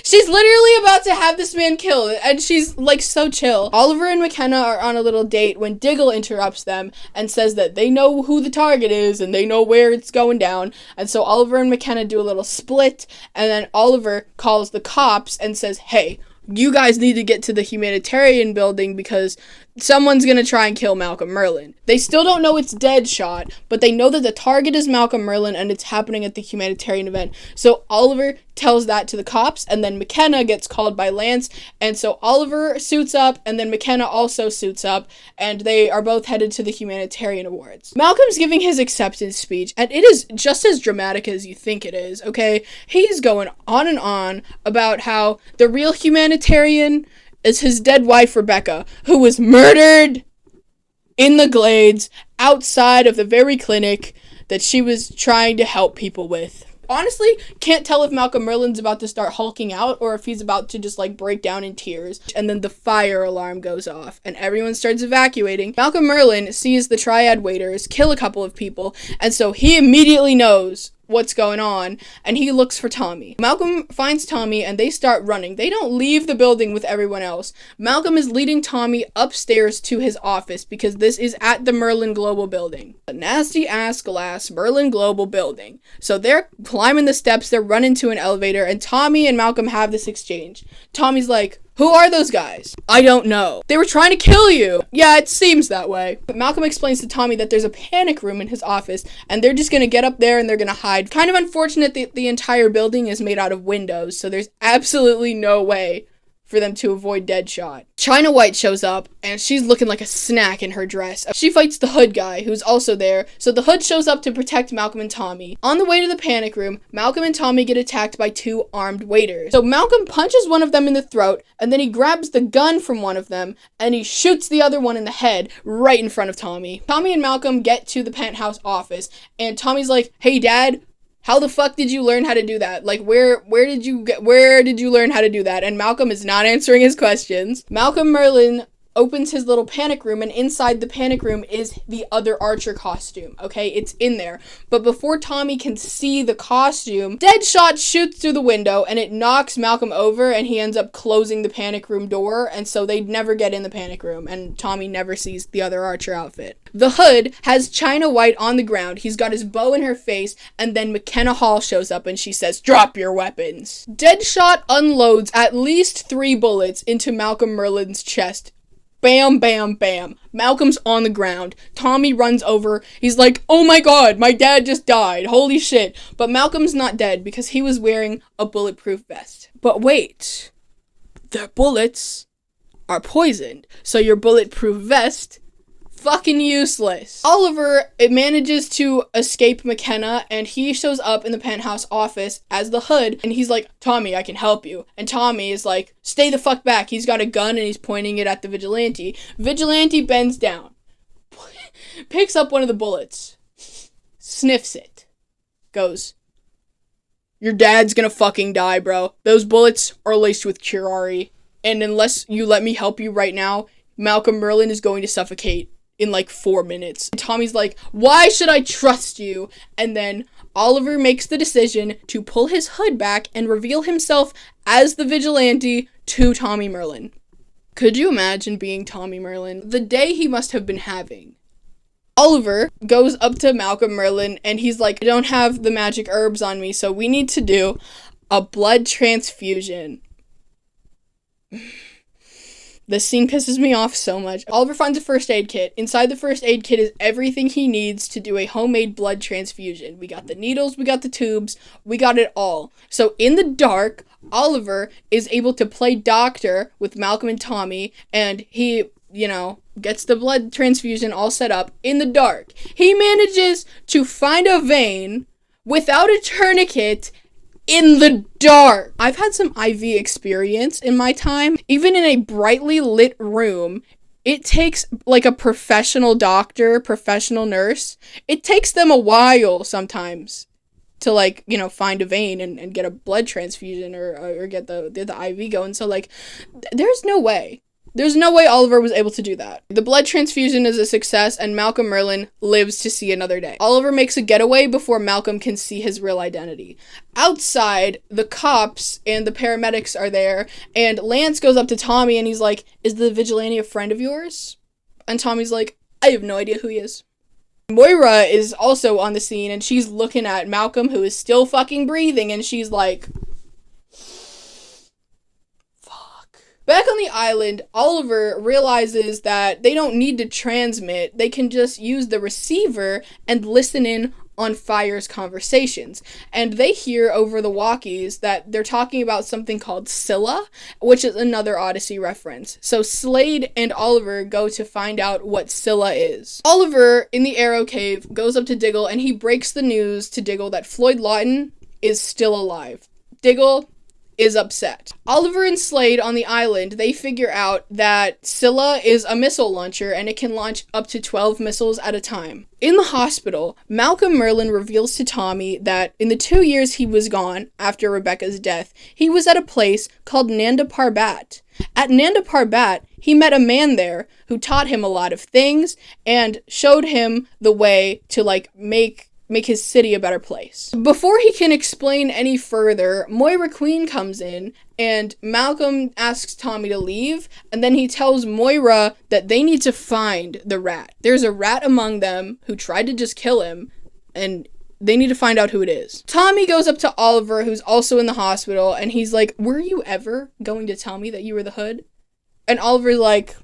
She's literally about to have this man killed, and she's, like, so chill. Oliver and McKenna are on a little date when Diggle interrupts them and says that they know who the target is and they know where it's going down. And so Oliver and McKenna do a little split, and then Oliver calls the cops and says, hey, you guys need to get to the humanitarian building because someone's gonna try and kill Malcolm Merlin. They still don't know it's Deadshot, but they know that the target is Malcolm Merlin and it's happening at the humanitarian event. So Oliver tells that to the cops, and then McKenna gets called by Lance, and so Oliver suits up, and then McKenna also suits up, and they are both headed to the humanitarian awards. Malcolm's giving his acceptance speech, and it is just as dramatic as you think it is, okay? He's going on and on about how the real humanitarian is his dead wife, Rebecca, who was murdered in the Glades outside of the very clinic that she was trying to help people with. Honestly, can't tell if Malcolm Merlin's about to start hulking out or if he's about to just, like, break down in tears. And then the fire alarm goes off and everyone starts evacuating. Malcolm Merlin sees the Triad waiters kill a couple of people, and so he immediately knows what's going on, and he looks for Tommy. Malcolm finds Tommy, and they start running. They don't leave the building with everyone else. Malcolm is leading Tommy upstairs to his office, because this is at the Merlin Global building. A nasty-ass glass Merlin Global building. So they're climbing the steps, they're running to an elevator, and Tommy and Malcolm have this exchange. Tommy's like, who are those guys? I don't know. They were trying to kill you. Yeah, it seems that way. But Malcolm explains to Tommy that there's a panic room in his office, and they're just gonna get up there and they're gonna hide. Kind of unfortunate that the entire building is made out of windows, so there's absolutely no way for them to avoid Deadshot. China White shows up, and she's looking like a snack in her dress. She fights the Hood guy, who's also there, so the Hood shows up to protect Malcolm and Tommy. On the way to the panic room, Malcolm and Tommy get attacked by two armed waiters. So Malcolm punches one of them in the throat, and then he grabs the gun from one of them, and he shoots the other one in the head, right in front of Tommy. Tommy and Malcolm get to the penthouse office, and Tommy's like, hey, Dad, how the fuck did you learn how to do that? Like, where did you learn how to do that? And Malcolm is not answering his questions. Malcolm Merlin opens his little panic room, and inside the panic room is the other Archer costume, okay? It's in there. But before Tommy can see the costume, Deadshot shoots through the window, and it knocks Malcolm over, and he ends up closing the panic room door, and so they never get in the panic room, and Tommy never sees the other Archer outfit. The Hood has China White on the ground. He's got his bow in her face, and then McKenna Hall shows up, and she says, "Drop your weapons." Deadshot unloads at least 3 bullets into Malcolm Merlyn's chest. Bam, bam, bam. Malcolm's on the ground. Tommy runs over. He's like, "Oh my god, my dad just died. Holy shit." But Malcolm's not dead because he was wearing a bulletproof vest. But wait, their bullets are poisoned. So your bulletproof vest, fucking useless. Oliver, it manages to escape McKenna, and he shows up in the penthouse office as the Hood, and he's like, "Tommy, I can help you." And Tommy is like, "Stay the fuck back." He's got a gun and he's pointing it at the vigilante. Vigilante bends down, picks up one of the bullets, sniffs it, goes, "Your dad's gonna fucking die, bro. Those bullets are laced with curare, and unless you let me help you right now, Malcolm Merlyn is going to suffocate in like 4 minutes." And Tommy's like, "Why should I trust you?" And then Oliver makes the decision to pull his hood back and reveal himself as the vigilante to Tommy Merlyn. Could you imagine being Tommy Merlyn? The day he must have been having. Oliver goes up to Malcolm Merlyn and he's like, "I don't have the magic herbs on me, so we need to do a blood transfusion." This scene pisses me off so much. Oliver finds a first aid kit. Inside the first aid kit is everything he needs to do a homemade blood transfusion. We got the needles, we got the tubes, we got it all. So in the dark, Oliver is able to play doctor with Malcolm and Tommy, and he, gets the blood transfusion all set up in the dark. He manages to find a vein without a tourniquet in the dark. I've had some IV experience in my time. Even in a brightly lit room, it takes like a professional doctor, professional nurse. It takes them a while sometimes to find a vein and get a blood transfusion or get the IV going. So there's no way. There's no way Oliver was able to do that. The blood transfusion is a success, and Malcolm Merlyn lives to see another day. Oliver makes a getaway before Malcolm can see his real identity. Outside, the cops and the paramedics are there, and Lance goes up to Tommy and he's like, "Is the vigilante a friend of yours?" And Tommy's like, "I have no idea who he is." Moira is also on the scene, and she's looking at Malcolm, who is still fucking breathing, and she's like, back on the island, Oliver realizes that they don't need to transmit. They can just use the receiver and listen in on Fire's conversations. And they hear over the walkies that they're talking about something called Scylla, which is another Odyssey reference. So Slade and Oliver go to find out what Scylla is. Oliver, in the Arrow Cave, goes up to Diggle and he breaks the news to Diggle that Floyd Lawton is still alive. Diggle is upset. Oliver and Slade on the island, they figure out that Scylla is a missile launcher and it can launch up to 12 missiles at a time. In the hospital, Malcolm Merlyn reveals to Tommy that in the 2 years he was gone after Rebecca's death, he was at a place called Nanda Parbat. At Nanda Parbat, he met a man there who taught him a lot of things and showed him the way to make his city a better place. Before he can explain any further, Moira Queen comes in, and Malcolm asks Tommy to leave, and then he tells Moira that they need to find the rat. There's a rat among them who tried to just kill him, and they need to find out who it is. Tommy goes up to Oliver, who's also in the hospital, and he's like, "Were you ever going to tell me that you were the Hood?" And Oliver's like,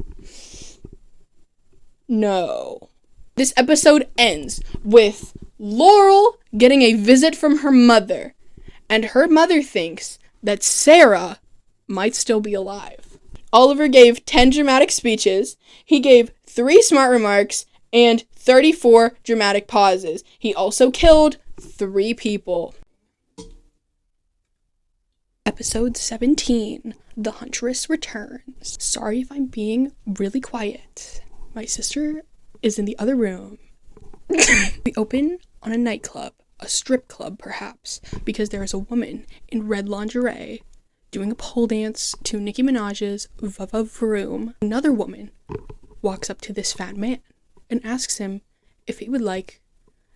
"No." This episode ends with Laurel getting a visit from her mother, and her mother thinks that Sarah might still be alive. Oliver gave 10 dramatic speeches, he gave 3 smart remarks, and 34 dramatic pauses. He also killed 3 people. Episode 17, The Huntress Returns. Sorry if I'm being really quiet. My sister is in the other room. We open on a nightclub, a strip club perhaps, because there is a woman in red lingerie doing a pole dance to Nicki Minaj's Va Vroom. Another woman walks up to this fat man and asks him if he would like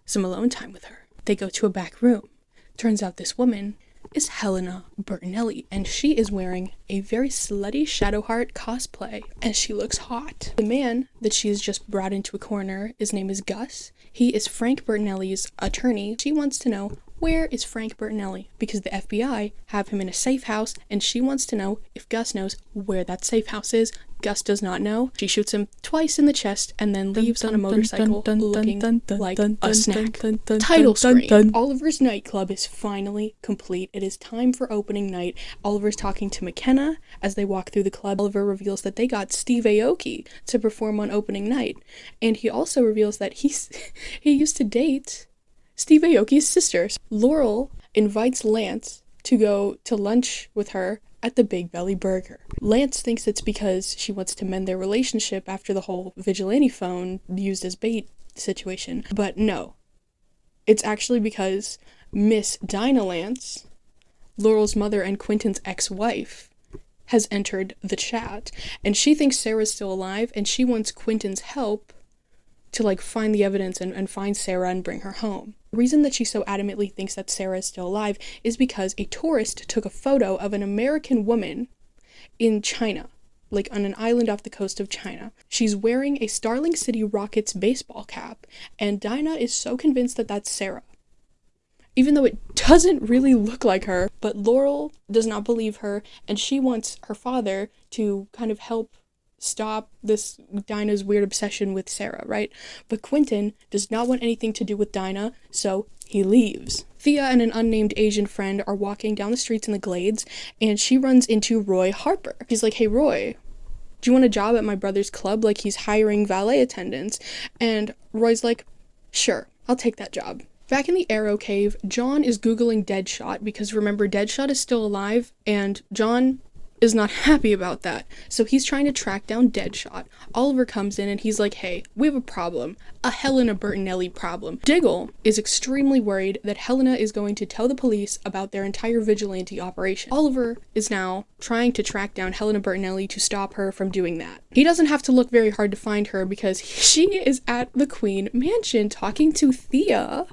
some alone time with her. They go to a back room. Turns out this woman is Helena Bertinelli, and she is wearing a very slutty Shadowheart cosplay, and she looks hot. The man that she has just brought into a corner, his name is Gus. He is Frank Bertinelli's attorney. She wants to know, where is Frank Bertinelli? Because the FBI have him in a safe house, and she wants to know if Gus knows where that safe house is. Gus does not know. She shoots him twice in the chest and then leaves on a motorcycle looking like a snack. Title screen. Oliver's nightclub is finally complete. It is time for opening night. Oliver's talking to McKenna as they walk through the club. Oliver reveals that they got Steve Aoki to perform on opening night. And he also reveals that he used to date Steve Aoki's sisters. Laurel invites Lance to go to lunch with her at the Big Belly Burger. Lance thinks it's because she wants to mend their relationship after the whole vigilante phone used as bait situation. But no. It's actually because Miss Dinah Lance, Laurel's mother and Quentin's ex-wife, has entered the chat. And she thinks Sarah's still alive, and she wants Quentin's help to find the evidence and find Sarah and bring her home. The reason that she so adamantly thinks that Sarah is still alive is because a tourist took a photo of an American woman in China, on an island off the coast of China. She's wearing a Starling City Rockets baseball cap, and Dinah is so convinced that that's Sarah, even though it doesn't really look like her. But Laurel does not believe her, and she wants her father to kind of help stop this Dinah's weird obsession with Sarah, right? But Quentin does not want anything to do with Dinah, so he leaves. Thea and an unnamed Asian friend are walking down the streets in the Glades, and she runs into Roy Harper. She's like, hey Roy, do you want a job at my brother's club? He's hiring valet attendants. And Roy's like, sure, I'll take that job. Back in the Arrow Cave, John is Googling Deadshot, because remember, Deadshot is still alive, and John is not happy about that. So he's trying to track down Deadshot. Oliver comes in and he's like, hey, we have a problem. A Helena Bertinelli problem. Diggle is extremely worried that Helena is going to tell the police about their entire vigilante operation. Oliver is now trying to track down Helena Bertinelli to stop her from doing that. He doesn't have to look very hard to find her, because she is at the Queen Mansion talking to Thea.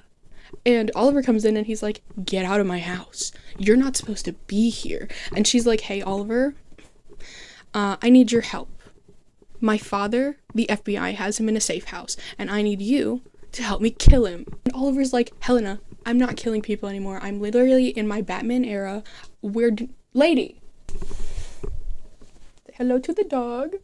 And Oliver comes in and he's like, get out of my house. You're not supposed to be here. And she's like, hey, Oliver, I need your help. My father, the FBI, has him in a safe house, and I need you to help me kill him. And Oliver's like, Helena, I'm not killing people anymore. I'm literally in my Batman era. Lady. Say hello to the dog.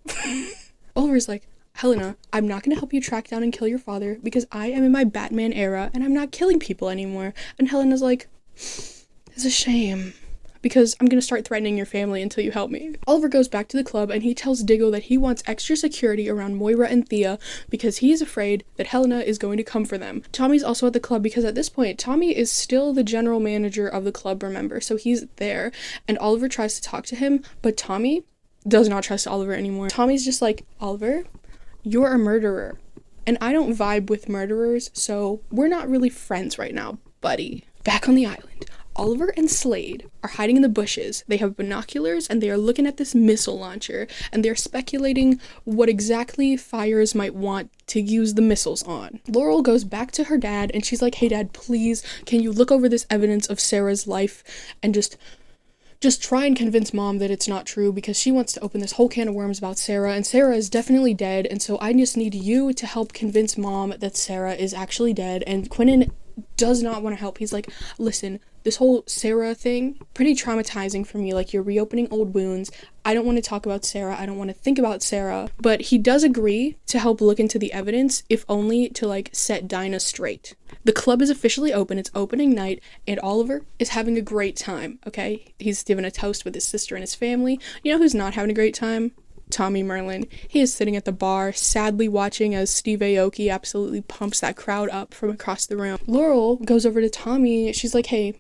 Oliver's like, Helena, I'm not going to help you track down and kill your father, because I am in my Batman era and I'm not killing people anymore. And Helena's like, it's a shame, because I'm going to start threatening your family until you help me. Oliver goes back to the club and he tells Diggle that he wants extra security around Moira and Thea because he is afraid that Helena is going to come for them. Tommy's also at the club because at this point, Tommy is still the general manager of the club, remember? So he's there, and Oliver tries to talk to him, but Tommy does not trust Oliver anymore. Tommy's just like, Oliver, you're a murderer, and I don't vibe with murderers, so we're not really friends right now, buddy. Back on the island, Oliver and Slade are hiding in the bushes. They have binoculars, and they are looking at this missile launcher, and they're speculating what exactly Fires might want to use the missiles on. Laurel goes back to her dad, and she's like, hey dad, please, can you look over this evidence of Sarah's life and just try and convince mom that it's not true, because she wants to open this whole can of worms about Sarah, and Sarah is definitely dead, and so I just need you to help convince mom that Sarah is actually dead. And Quentin does not want to help. He's like, listen, this whole Sarah thing, pretty traumatizing for me. You're reopening old wounds. I don't want to talk about Sarah. I don't want to think about Sarah. But he does agree to help look into the evidence, if only to, set Dinah straight. The club is officially open. It's opening night, and Oliver is having a great time, okay? He's given a toast with his sister and his family. You know who's not having a great time? Tommy Merlin. He is sitting at the bar, sadly watching as Steve Aoki absolutely pumps that crowd up from across the room. Laurel goes over to Tommy. She's like, hey,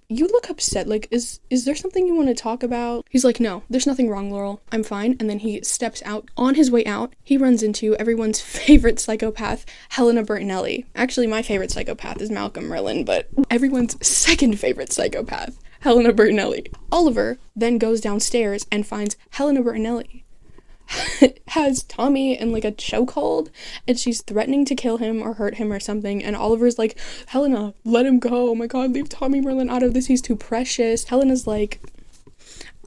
you look upset. Is there something you want to talk about? He's like, no, there's nothing wrong, Laurel. I'm fine. And then he steps out. On his way out, he runs into everyone's favorite psychopath, Helena Bertinelli. Actually, my favorite psychopath is Malcolm Merlin, but everyone's second favorite psychopath, Helena Bertinelli. Oliver then goes downstairs and finds Helena Bertinelli has Tommy in like a chokehold, and she's threatening to kill him or hurt him or something, and Oliver's like, Helena, let him go, oh my god, leave Tommy Merlin out of this, he's too precious. Helena's like,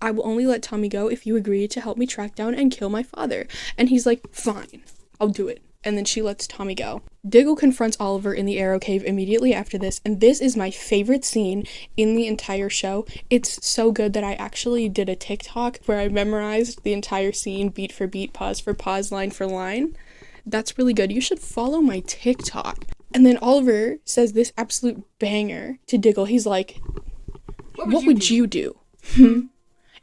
I will only let Tommy go if you agree to help me track down and kill my father. And he's like, fine, I'll do it. And then she lets Tommy go. Diggle confronts Oliver in the Arrow Cave immediately after this, and this is my favorite scene in the entire show. It's so good that I actually did a TikTok where I memorized the entire scene, beat for beat, pause for pause, line for line. That's really good. You should follow my TikTok. And then Oliver says this absolute banger to Diggle. He's like, what would you do?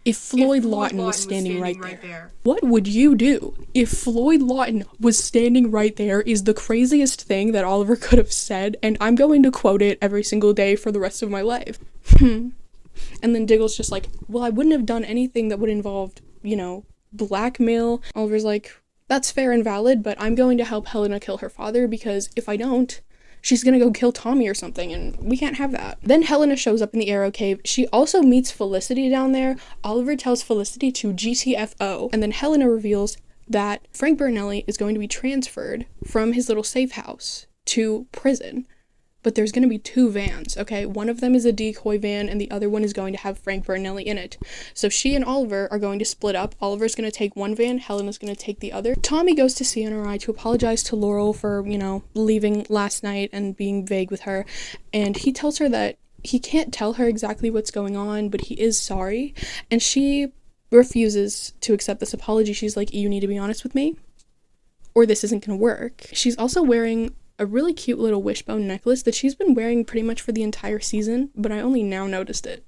If Floyd Lawton was standing right there. What would you do if Floyd Lawton was standing right there is the craziest thing that Oliver could have said, and I'm going to quote it every single day for the rest of my life. And then Diggle's just like, well, I wouldn't have done anything that would involve, blackmail. Oliver's like, that's fair and valid, but I'm going to help Helena kill her father, because if I don't, she's gonna go kill Tommy or something, and we can't have that. Then Helena shows up in the Arrow Cave. She also meets Felicity down there. Oliver tells Felicity to GTFO, and then Helena reveals that Frank Bertinelli is going to be transferred from his little safe house to prison. But there's going to be 2 vans, okay? One of them is a decoy van, and the other one is going to have Frank Bertinelli in it. So she and Oliver are going to split up. Oliver's going to take one van, Helena's going to take the other. Tommy goes to CNRI to apologize to Laurel for, leaving last night and being vague with her. And he tells her that he can't tell her exactly what's going on, but he is sorry. And she refuses to accept this apology. She's like, you need to be honest with me, or this isn't going to work. She's also wearing a really cute little wishbone necklace that she's been wearing pretty much for the entire season, but I only now noticed it.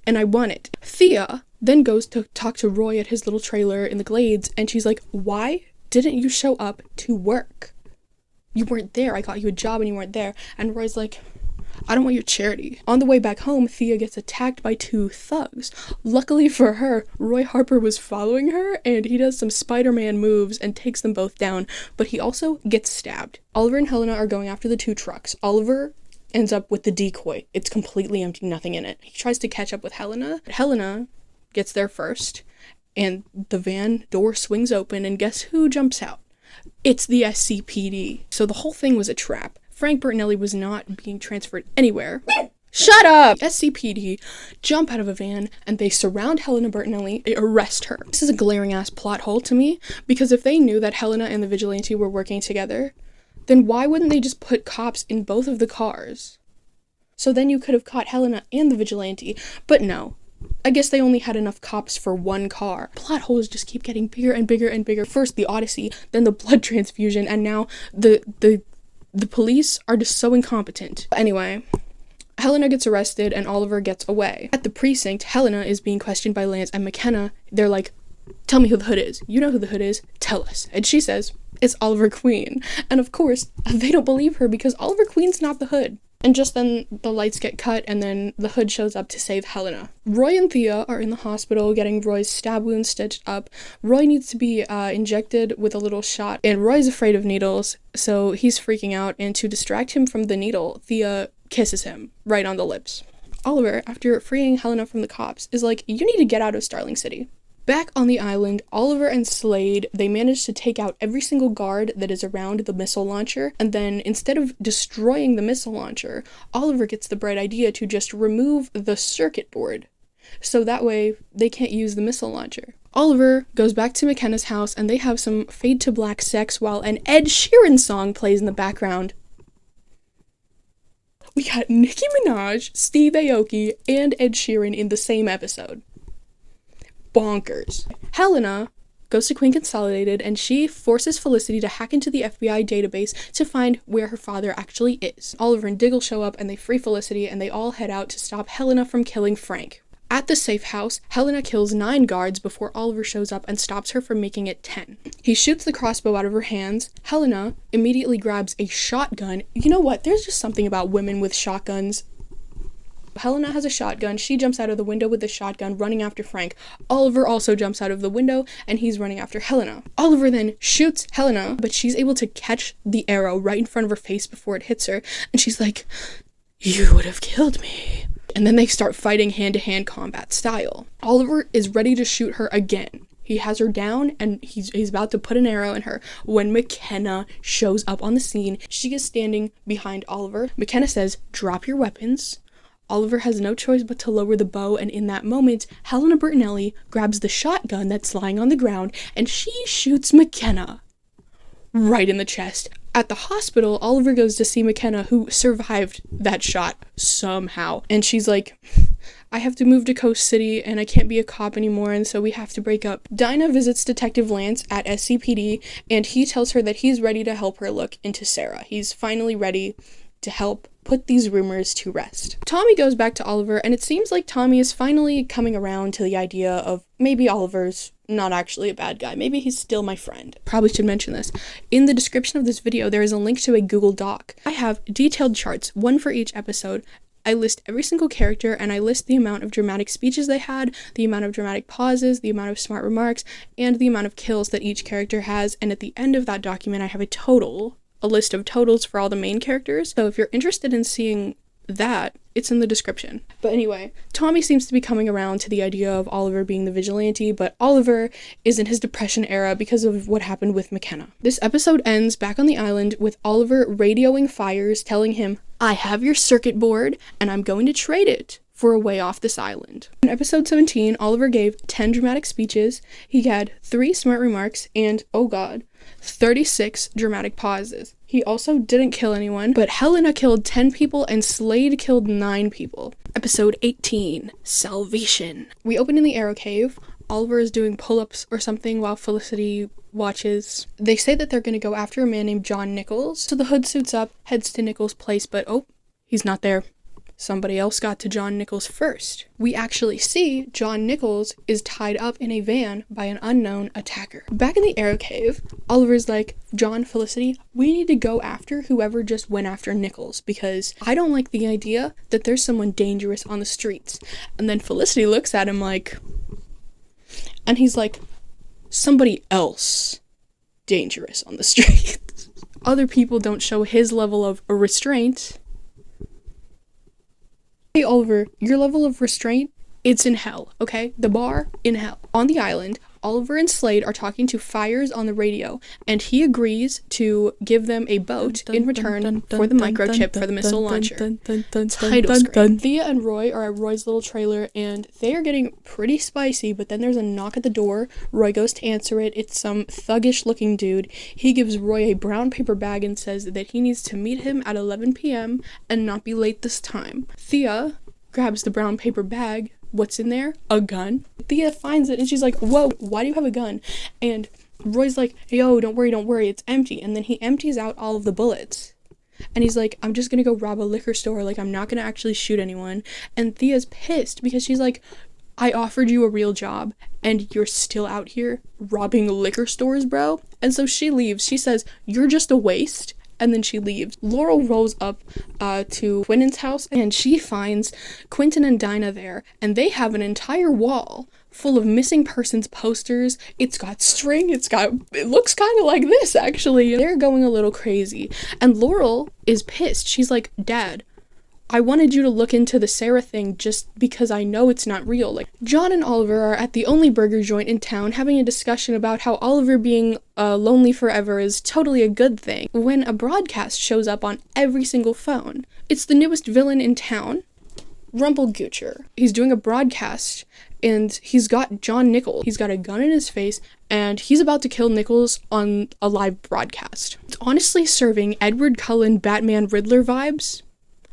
And I want it. Thea then goes to talk to Roy at his little trailer in the Glades, and she's like, why didn't you show up to work? You weren't there. I got you a job and you weren't there. And Roy's like, I don't want your charity. On the way back home, Thea gets attacked by 2 thugs. Luckily for her, Roy Harper was following her, and he does some Spider-Man moves and takes them both down, but he also gets stabbed. Oliver and Helena are going after the 2 trucks. Oliver ends up with the decoy. It's completely empty, nothing in it. He tries to catch up with Helena. Helena gets there first, and the van door swings open, and guess who jumps out? It's the SCPD. So the whole thing was a trap. Frank Bertinelli was not being transferred anywhere. Shut up! SCPD jump out of a van, and they surround Helena Bertinelli. They arrest her. This is a glaring ass plot hole to me, because if they knew that Helena and the vigilante were working together, then why wouldn't they just put cops in both of the cars? So then you could have caught Helena and the vigilante, but no. I guess they only had enough cops for 1 car. Plot holes just keep getting bigger and bigger and bigger. First the Odyssey, then the blood transfusion, and now the police are just so incompetent. Anyway, Helena gets arrested and Oliver gets away. At the precinct, Helena is being questioned by Lance and McKenna. They're like, tell me who the Hood is. You know who the Hood is. Tell us. And she says, it's Oliver Queen. And of course, they don't believe her because Oliver Queen's not the Hood. And just then the lights get cut and then the Hood shows up to save Helena. Roy and Thea are in the hospital getting Roy's stab wound stitched up. Roy needs to be injected with a little shot, and Roy's afraid of needles, so he's freaking out, and to distract him from the needle, Thea kisses him right on the lips. Oliver, after freeing Helena from the cops, is like, you need to get out of Starling City. Back on the island, Oliver and Slade, they manage to take out every single guard that is around the missile launcher, and then instead of destroying the missile launcher, Oliver gets the bright idea to just remove the circuit board, so that way they can't use the missile launcher. Oliver goes back to McKenna's house, and they have some fade to black sex while an Ed Sheeran song plays in the background. We got Nicki Minaj, Steve Aoki, and Ed Sheeran in the same episode. Bonkers. Helena goes to Queen Consolidated, and she forces Felicity to hack into the FBI database to find where her father actually is. Oliver and Diggle show up, and they free Felicity, and they all head out to stop Helena from killing Frank. At the safe house, Helena kills 9 guards before Oliver shows up and stops her from making it 10. He shoots the crossbow out of her hands. Helena immediately grabs a shotgun. You know what? There's just something about women with shotguns. Helena has a shotgun. She jumps out of the window with the shotgun, running after Frank. Oliver also jumps out of the window, and he's running after Helena. Oliver then shoots Helena, but she's able to catch the arrow right in front of her face before it hits her, and she's like, you would have killed me. And then they start fighting hand-to-hand combat style. Oliver is ready to shoot her again. He has her down and he's about to put an arrow in her when McKenna shows up on the scene. She is standing behind Oliver. McKenna says, "Drop your weapons." Oliver has no choice but to lower the bow, and in that moment, Helena Bertinelli grabs the shotgun that's lying on the ground and she shoots McKenna right in the chest. At the hospital, Oliver goes to see McKenna, who survived that shot somehow. And she's like, "I have to move to Coast City and I can't be a cop anymore, and so we have to break up." Dinah visits Detective Lance at SCPD and he tells her that he's ready to help her look into Sarah. He's finally ready to help put these rumors to rest. Tommy goes back to Oliver, and it seems like Tommy is finally coming around to the idea of maybe Oliver's not actually a bad guy. Maybe he's still my friend. Probably should mention this. In the description of this video, there is a link to a Google Doc. I have detailed charts, one for each episode. I list every single character, and I list the amount of dramatic speeches they had, the amount of dramatic pauses, the amount of smart remarks, and the amount of kills that each character has. And at the end of that document, I have a list of totals for all the main characters. So if you're interested in seeing that, it's in the description. But anyway, Tommy seems to be coming around to the idea of Oliver being the vigilante, but Oliver is in his depression era because of what happened with McKenna. This episode ends back on the island with Oliver radioing Fires, telling him, "I have your circuit board and I'm going to trade it for a way off this island." In episode 17, Oliver gave 10 dramatic speeches. He had 3 smart remarks and, oh god, 36 dramatic pauses. He also didn't kill anyone, but Helena killed 10 people and Slade killed 9 people. Episode 18, Salvation. We open in the Arrow Cave. Oliver is doing pull-ups or something while Felicity watches. They say that they're going to go after a man named John Nichols. So the hood suits up, heads to Nichols' place, but oh, he's not there. Somebody else got to John Nichols first. We actually see John Nichols is tied up in a van by an unknown attacker. Back in the Arrow Cave, Oliver's like, "John, Felicity, we need to go after whoever just went after Nichols, because I don't like the idea that there's someone dangerous on the streets." And then Felicity looks at him like, and he's like, "Somebody else dangerous on the streets." Other people don't show his level of restraint. Hey Oliver, your level of restraint, it's in hell, okay? The bar, in hell. On the island, Oliver and Slade are talking to Fires on the radio, and he agrees to give them a boat in return for the microchip for the missile launcher. Title screen. Thea and Roy are at Roy's little trailer, and they are getting pretty spicy, but then there's a knock at the door. Roy goes to answer it. It's some thuggish looking dude. He gives Roy a brown paper bag and says that he needs to meet him at 11 p.m. and not be late this time. Thea grabs the brown paper bag. What's in there? A gun. Thea finds it and she's like, "Whoa, why do you have a gun?" And Roy's like, "Yo, don't worry, it's empty." And then he empties out all of the bullets. And he's like, "I'm just gonna go rob a liquor store, like I'm not gonna actually shoot anyone." And Thea's pissed because she's like, "I offered you a real job and you're still out here robbing liquor stores, bro." And so she leaves. She says, "You're just a waste." And then she leaves. Laurel rolls up to Quinton's house, and she finds Quinton and Dinah there, and they have an entire wall full of missing persons posters. It's got string, it looks kind of like this, actually. They're going a little crazy, and Laurel is pissed. She's like, "Dad, I wanted you to look into the Sarah thing just because I know it's not real." Like, John and Oliver are at the only burger joint in town having a discussion about how Oliver being lonely forever is totally a good thing, when a broadcast shows up on every single phone. It's the newest villain in town, Rumpelgoocher. He's doing a broadcast and he's got John Nichols. He's got a gun in his face and he's about to kill Nichols on a live broadcast. It's honestly serving Edward Cullen Batman Riddler vibes.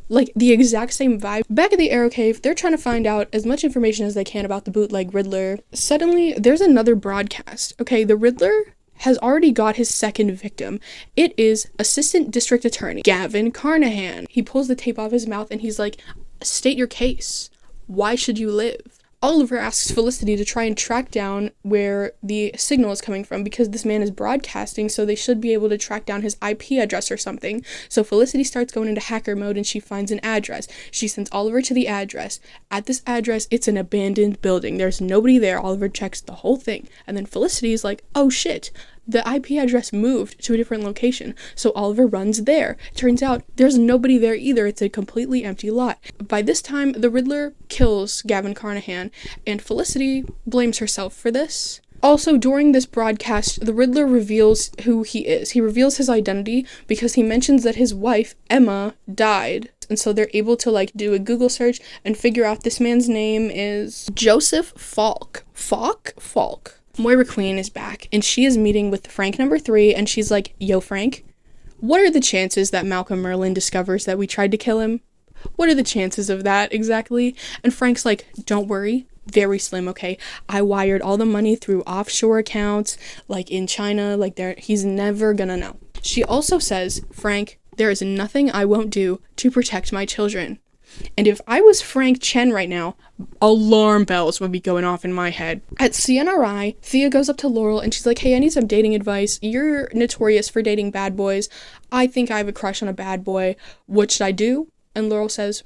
Like, the exact same vibe. Back at the Arrow Cave, they're trying to find out as much information as they can about the bootleg Riddler. Suddenly, there's another broadcast. Okay, the Riddler has already got his second victim. It is Assistant District Attorney Gavin Carnahan. He pulls the tape off his mouth and he's like, "State your case. Why should you live?" Oliver asks Felicity to try and track down where the signal is coming from because this man is broadcasting, so they should be able to track down his IP address or something. So Felicity starts going into hacker mode and she finds an address. She sends Oliver to the address. At this address, it's an abandoned building. There's nobody there. Oliver checks the whole thing. And then Felicity is like, "Oh shit, the IP address moved to a different location, so Oliver runs there. Turns out there's nobody there either. It's a completely empty lot. By this time, the Riddler kills Gavin Carnahan, and Felicity blames herself for this. Also, during this broadcast, the Riddler reveals who he is. He reveals his identity because he mentions that his wife, Emma, died. And so they're able to, like, do a Google search and figure out this man's name is Joseph Falk. Falk. Moira Queen is back, and she is meeting with Frank number 3, and she's like, yo, Frank, what are the chances that Malcolm Merlyn discovers that we tried to kill him? What are the chances of that, exactly? And Frank's like, don't worry. Very slim, okay? I wired all the money through offshore accounts, like in China, like he's never gonna know. She also says, Frank, there is nothing I won't do to protect my children. And if I was Frank Chen right now, alarm bells would be going off in my head. At CNRI, Thea goes up to Laurel and she's like, hey, I need some dating advice. You're notorious for dating bad boys. I think I have a crush on a bad boy. What should I do? And Laurel says,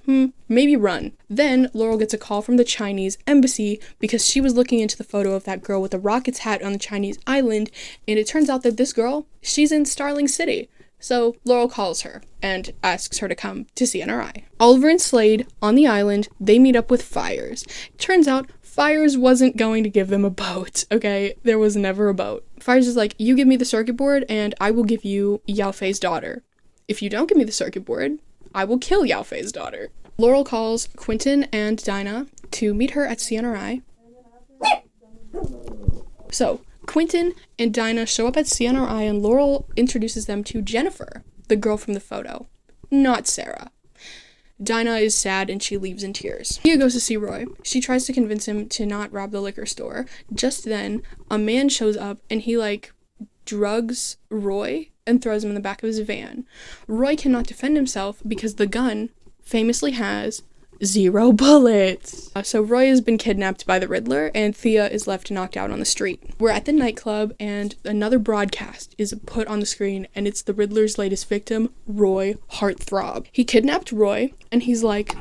maybe run. Then Laurel gets a call from the Chinese embassy because she was looking into the photo of that girl with the rocket's hat on the Chinese island, and it turns out that this girl, she's in Starling City. So Laurel calls her and asks her to come to CNRI. Oliver and Slade, on the island, they meet up with Fires. Turns out Fires wasn't going to give them a boat, okay? There was never a boat. Fires is like, you give me the circuit board and I will give you Yao Fei's daughter. If you don't give me the circuit board, I will kill Yao Fei's daughter. Laurel calls Quentin and Dinah to meet her at CNRI. So, Quentin and Dinah show up at CNRI and Laurel introduces them to Jennifer, the girl from the photo, not Sarah. Dinah is sad and she leaves in tears. Thea goes to see Roy. She tries to convince him to not rob the liquor store. Just then, a man shows up and he, drugs Roy and throws him in the back of his van. Roy cannot defend himself because the gun famously has 0 bullets. So Roy has been kidnapped by the Riddler and Thea is left knocked out on the street. We're at the nightclub and another broadcast is put on the screen and it's the Riddler's latest victim, Roy Heartthrob. He kidnapped Roy and he's like,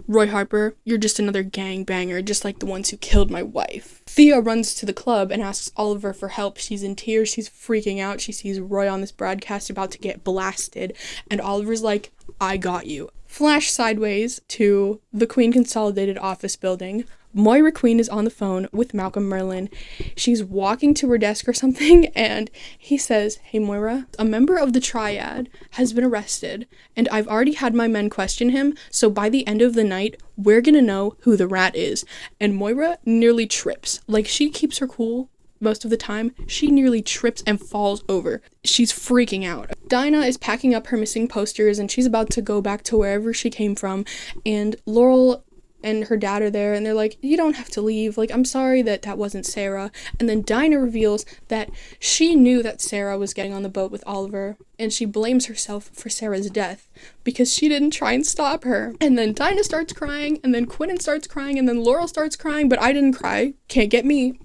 Roy Harper, you're just another gangbanger, just like the ones who killed my wife. Thea runs to the club and asks Oliver for help. She's in tears, she's freaking out. She sees Roy on this broadcast about to get blasted, and Oliver's like, I got you. Flash sideways to the Queen Consolidated office building. Moira Queen is on the phone with Malcolm Merlyn. She's walking to her desk or something, and he says, hey Moira, a member of the Triad has been arrested, and I've already had my men question him, so by the end of the night, we're gonna know who the rat is. And Moira nearly trips. Like, she keeps her cool most of the time. She nearly trips and falls over. She's freaking out. Dinah is packing up her missing posters, and she's about to go back to wherever she came from, and Laurel and her dad are there, and they're like, you don't have to leave, I'm sorry that wasn't Sarah. And then Dinah reveals that she knew that Sarah was getting on the boat with Oliver, and she blames herself for Sarah's death because she didn't try and stop her. And then Dinah starts crying, and then Quentin starts crying, and then Laurel starts crying, but I didn't cry. Can't get me.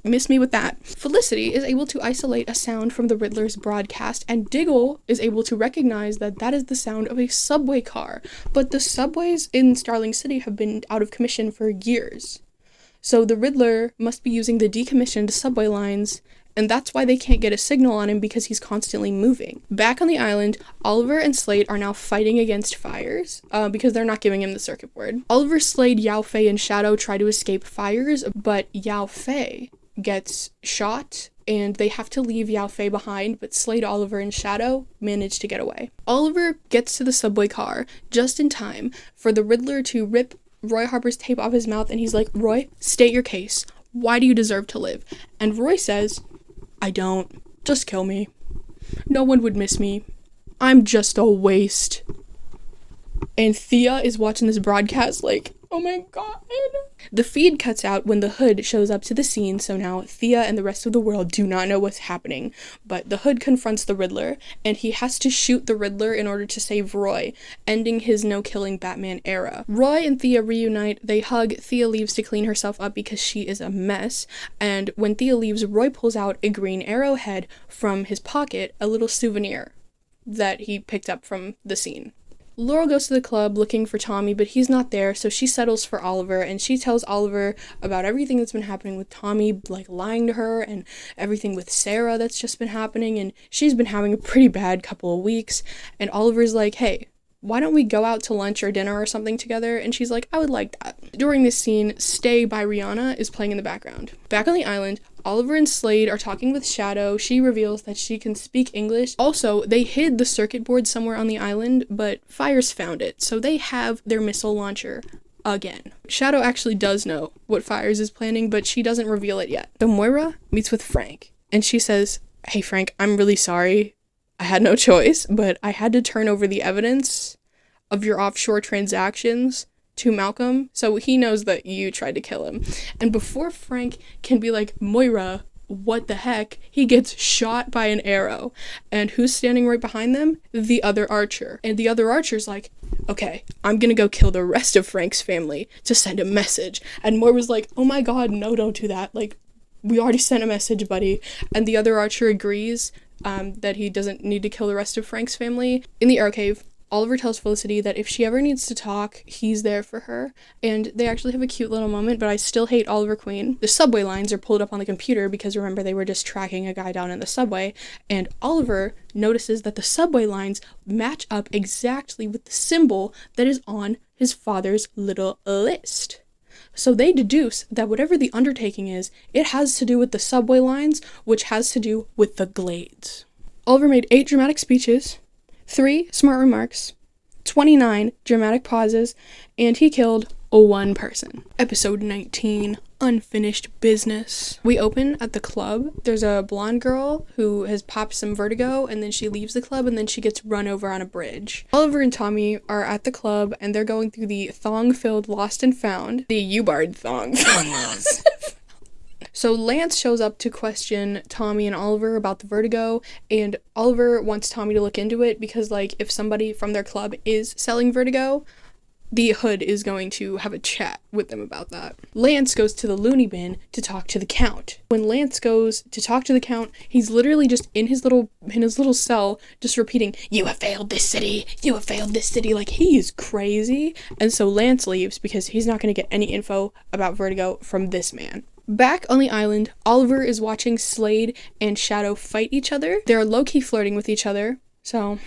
Miss me with that. Felicity is able to isolate a sound from the Riddler's broadcast, and Diggle is able to recognize that that is the sound of a subway car. But the subways in Starling City have been out of commission for years. So the Riddler must be using the decommissioned subway lines, and that's why they can't get a signal on him, because he's constantly moving. Back on the island, Oliver and Slade are now fighting against Fires, because they're not giving him the circuit board. Oliver, Slade, Yao Fei, and Shadow try to escape Fires, but Yao Fei gets shot, and they have to leave Yao Fei behind, but Slade, Oliver, and Shadow manage to get away. Oliver gets to the subway car just in time for the Riddler to rip Roy Harper's tape off his mouth, and he's like, Roy, state your case. Why do you deserve to live? And Roy says, I don't. Just kill me. No one would miss me. I'm just a waste. And Thea is watching this broadcast like, oh my god. The feed cuts out when the Hood shows up to the scene, so now Thea and the rest of the world do not know what's happening. But the Hood confronts the Riddler, and he has to shoot the Riddler in order to save Roy, ending his no-killing Batman era. Roy and Thea reunite, they hug, Thea leaves to clean herself up because she is a mess, and when Thea leaves, Roy pulls out a green arrowhead from his pocket, a little souvenir that he picked up from the scene. Laurel goes to the club looking for Tommy, but he's not there, so she settles for Oliver, and she tells Oliver about everything that's been happening with Tommy, like lying to her, and everything with Sarah that's just been happening, and she's been having a pretty bad couple of weeks, and Oliver's like, hey, why don't we go out to lunch or dinner or something together? And she's like, I would like that. During this scene, Stay by Rihanna is playing in the background. Back on the island, Oliver and Slade are talking with Shadow. She reveals that she can speak English. Also, they hid the circuit board somewhere on the island, but Fires found it, so they have their missile launcher again. Shadow actually does know what Fires is planning, but she doesn't reveal it yet. So Moira meets with Frank, and she says, hey Frank, I'm really sorry. I had no choice, but I had to turn over the evidence of your offshore transactions to Malcolm, so he knows that you tried to kill him. And before Frank can be like, Moira, what the heck, he gets shot by an arrow. And who's standing right behind them? The other archer. And the other archer's like, okay, I'm gonna go kill the rest of Frank's family to send a message. And Moira's like, oh my god, no, don't do that. Like, we already sent a message, buddy. And the other archer agrees that he doesn't need to kill the rest of Frank's family. In the arrow cave, Oliver tells Felicity that if she ever needs to talk, he's there for her, and they actually have a cute little moment, but I still hate Oliver Queen. The subway lines are pulled up on the computer because remember they were just tracking a guy down in the subway, and Oliver notices that the subway lines match up exactly with the symbol that is on his father's little list. So they deduce that whatever the undertaking is, it has to do with the subway lines, which has to do with the Glades. Oliver made 8 dramatic speeches, 3 smart remarks, 29 dramatic pauses, and he killed 1 person. Episode 19, Unfinished Business. We open at the club. There's a blonde girl who has popped some vertigo, and then she leaves the club, and then she gets run over on a bridge. Oliver and Tommy are at the club, and they're going through the thong-filled Lost and Found. The U-Bard thong. So Lance shows up to question Tommy and Oliver about the vertigo, and Oliver wants Tommy to look into it because, like, if somebody from their club is selling vertigo, the hood is going to have a chat with them about that. Lance goes to the loony bin to talk to the Count. When Lance goes to talk to the Count, he's literally just in his little cell, just repeating, "You have failed this city, you have failed this city," like he is crazy. And so Lance leaves because he's not going to get any info about vertigo from this man. Back on the island, Oliver is watching Slade and Shadow fight each other. They're low-key flirting with each other, so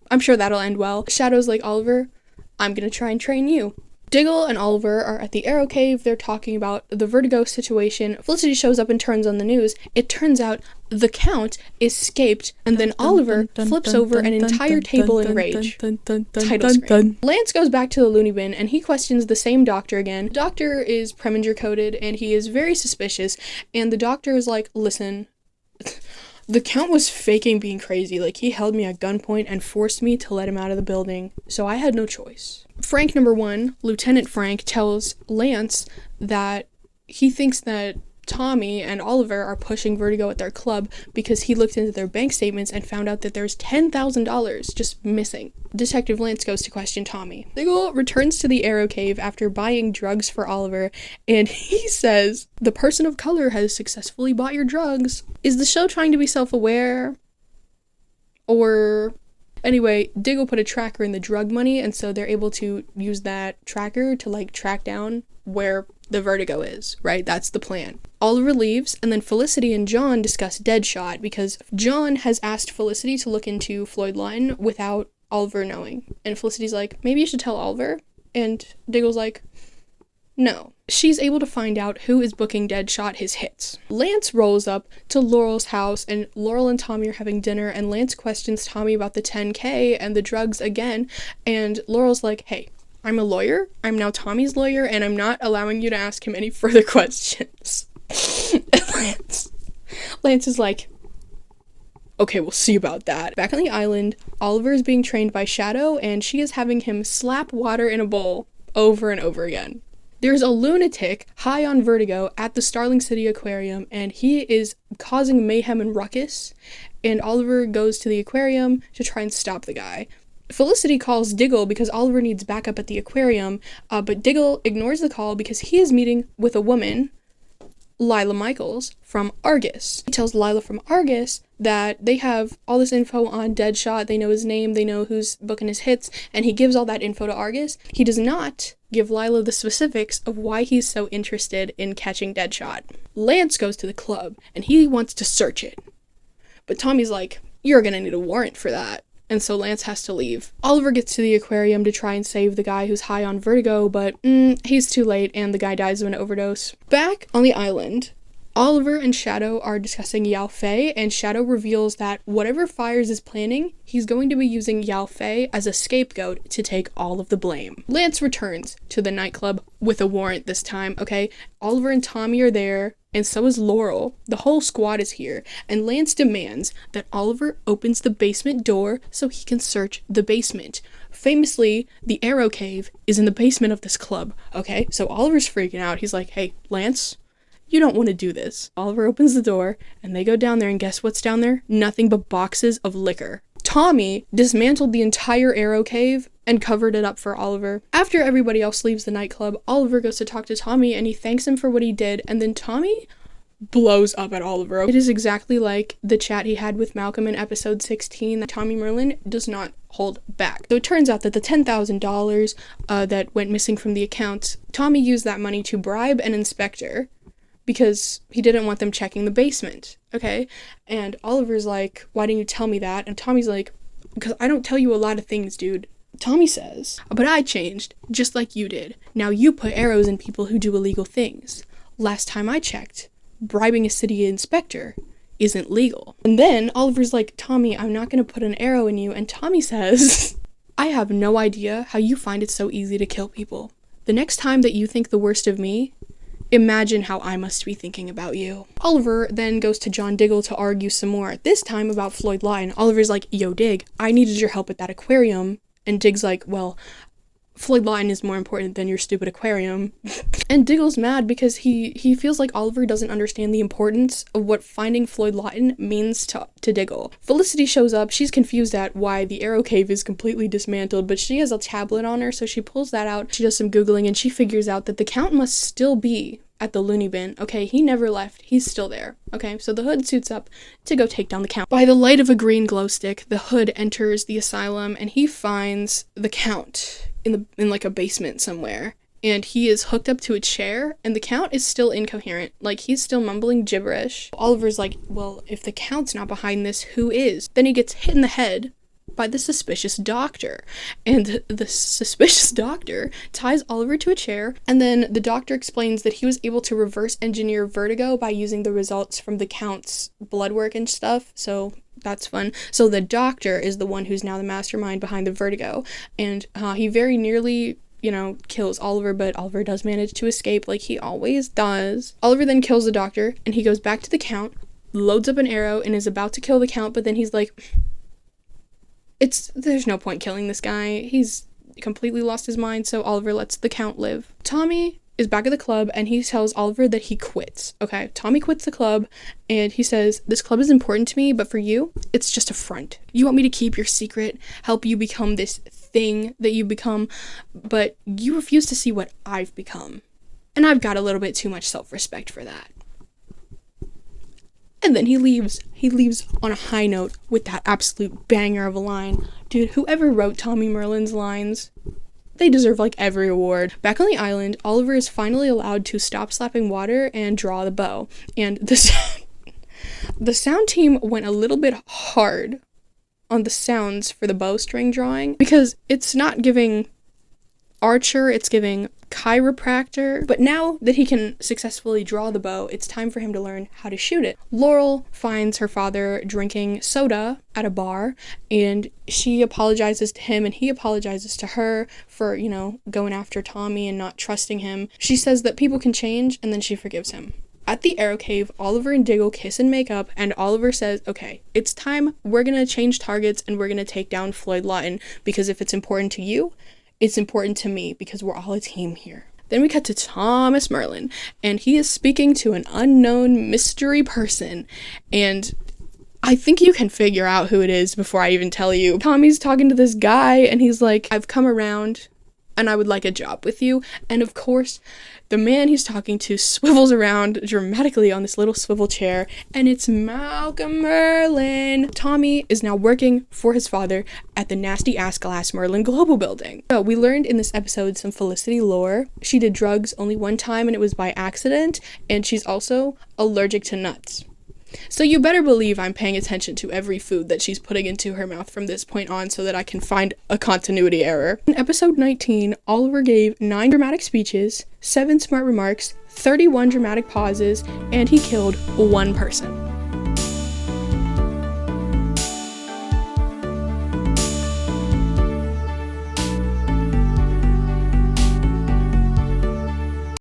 I'm sure that'll end well. Shadow's like, Oliver, I'm gonna try and train you. Diggle and Oliver are at the Arrow Cave. They're talking about the vertigo situation. Felicity shows up and turns on the news. It turns out the Count escaped, and then Oliver flips over an entire table in rage. Title screen. Lance goes back to the loony bin, and he questions the same doctor again. The doctor is Preminger coded, and he is very suspicious, and the doctor is like, listen, the Count was faking being crazy. Like, he held me at gunpoint and forced me to let him out of the building, so I had no choice. Frank number 1, Lieutenant Frank, tells Lance that he thinks that Tommy and Oliver are pushing vertigo at their club because he looked into their bank statements and found out that there's $10,000 just missing. Detective Lance goes to question Tommy. Diggle returns to the Arrow Cave after buying drugs for Oliver, and he says, "The person of color has successfully bought your drugs." Is the show trying to be self-aware? Or... Anyway, Diggle put a tracker in the drug money, and so they're able to use that tracker to, like, track down where the vertigo is, right? That's the plan. Oliver leaves, and then Felicity and John discuss Deadshot, because John has asked Felicity to look into Floyd Lawton without Oliver knowing. And Felicity's like, maybe you should tell Oliver? And Diggle's like, no. She's able to find out who is booking Deadshot his hits. Lance rolls up to Laurel's house, and Laurel and Tommy are having dinner, and Lance questions Tommy about the $10K and the drugs again, and Laurel's like, hey, I'm a lawyer, I'm now Tommy's lawyer, and I'm not allowing you to ask him any further questions. And Lance is like, okay, we'll see about that. Back on the island, Oliver is being trained by Shadow, and she is having him slap water in a bowl over and over again. There's a lunatic high on vertigo at the Starling City Aquarium, and he is causing mayhem and ruckus, and Oliver goes to the aquarium to try and stop the guy. Felicity calls Diggle because Oliver needs backup at the aquarium, but Diggle ignores the call because he is meeting with a woman, Lila Michaels, from Argus. He tells Lila from Argus that they have all this info on Deadshot. They know his name, they know who's booking his hits, and he gives all that info to Argus. He does not give Lila the specifics of why he's so interested in catching Deadshot. Lance goes to the club, and he wants to search it. But Tommy's like, you're gonna need a warrant for that. And so Lance has to leave. Oliver gets to the aquarium to try and save the guy who's high on vertigo, but he's too late and the guy dies of an overdose. Back on the island, Oliver and Shadow are discussing Yao Fei, and Shadow reveals that whatever Fires is planning, he's going to be using Yao Fei as a scapegoat to take all of the blame. Lance returns to the nightclub with a warrant this time, okay? Oliver and Tommy are there, and so is Laurel. The whole squad is here, and Lance demands that Oliver opens the basement door so he can search the basement. Famously, the Arrow Cave is in the basement of this club, okay? So Oliver's freaking out. He's like, hey, Lance, you don't want to do this. Oliver opens the door, and they go down there, and guess what's down there? Nothing but boxes of liquor. Tommy dismantled the entire Arrow Cave and covered it up for Oliver. After everybody else leaves the nightclub, Oliver goes to talk to Tommy, and he thanks him for what he did, and then Tommy blows up at Oliver. It is exactly like the chat he had with Malcolm in episode 16, that Tommy Merlin does not hold back. So it turns out that the $10,000 that went missing from the accounts, Tommy used that money to bribe an inspector because he didn't want them checking the basement, okay? And Oliver's like, why didn't you tell me that? And Tommy's like, because I don't tell you a lot of things, dude. Tommy says, but I changed, just like you did. Now you put arrows in people who do illegal things. Last time I checked, bribing a city inspector isn't legal. And then Oliver's like, Tommy, I'm not going to put an arrow in you. And Tommy says, I have no idea how you find it so easy to kill people. The next time that you think the worst of me, imagine how I must be thinking about you. Oliver then goes to John Diggle to argue some more, this time about Floyd Lawton. Oliver's like, yo, Dig, I needed your help at that aquarium. And Dig's like, well, Floyd Lawton is more important than your stupid aquarium. And Diggle's mad because he feels like Oliver doesn't understand the importance of what finding Floyd Lawton means to Diggle. Felicity shows up. She's confused at why the Arrow Cave is completely dismantled, but she has a tablet on her, so she pulls that out. She does some Googling, and she figures out that the Count must still be at the loony bin. Okay, he never left. He's still there. Okay, so the Hood suits up to go take down the Count. By the light of a green glow stick, the Hood enters the asylum, and he finds the Count in like a basement somewhere. And he is hooked up to a chair, and the Count is still incoherent. Like, he's still mumbling gibberish. Oliver's like, well, if the Count's not behind this, who is? Then he gets hit in the head by the suspicious doctor. And the suspicious doctor ties Oliver to a chair, and then the doctor explains that he was able to reverse engineer vertigo by using the results from the Count's blood work and stuff, so that's fun. So the doctor is the one who's now the mastermind behind the vertigo, and he very nearly, kills Oliver, but Oliver does manage to escape like he always does. Oliver then kills the doctor, and he goes back to the Count, loads up an arrow, and is about to kill the Count, but then he's like, there's no point killing this guy. He's completely lost his mind, so Oliver lets the Count live. Tommy is back at the club, and he tells Oliver that he quits. Okay, Tommy quits the club, and he says, this club is important to me, but for you, it's just a front. You want me to keep your secret, help you become this thing that you become, but you refuse to see what I've become. And I've got a little bit too much self-respect for that. And then he leaves. He leaves on a high note with that absolute banger of a line. Dude, whoever wrote Tommy Merlin's lines, they deserve like every award. Back on the island, Oliver is finally allowed to stop slapping water and draw the bow. And the sound team went a little bit hard on the sounds for the bowstring drawing, because it's not giving archer, it's giving chiropractor. But now that he can successfully draw the bow, it's time for him to learn how to shoot it. Laurel finds her father drinking soda at a bar, and she apologizes to him, and he apologizes to her for, going after Tommy and not trusting him. She says that people can change, and then she forgives him. At the Arrow Cave, Oliver and Diggle kiss and make up, and Oliver says, okay, it's time, we're gonna change targets, and we're gonna take down Floyd Lawton, because if it's important to you, it's important to me, because we're all a team here. Then we cut to Thomas Merlin, and he is speaking to an unknown mystery person, and I think you can figure out who it is before I even tell you. Tommy's talking to this guy, and he's like, I've come around and I would like a job with you. And of course, the man he's talking to swivels around dramatically on this little swivel chair, and it's Malcolm Merlin. Tommy is now working for his father at the nasty ass glass Merlin Global building. So we learned in this episode some Felicity lore. She did drugs only one time and it was by accident, and she's also allergic to nuts. So you better believe I'm paying attention to every food that she's putting into her mouth from this point on so that I can find a continuity error. In episode 19, Oliver gave 9 dramatic speeches, 7 smart remarks, 31 dramatic pauses, and he killed 1 person.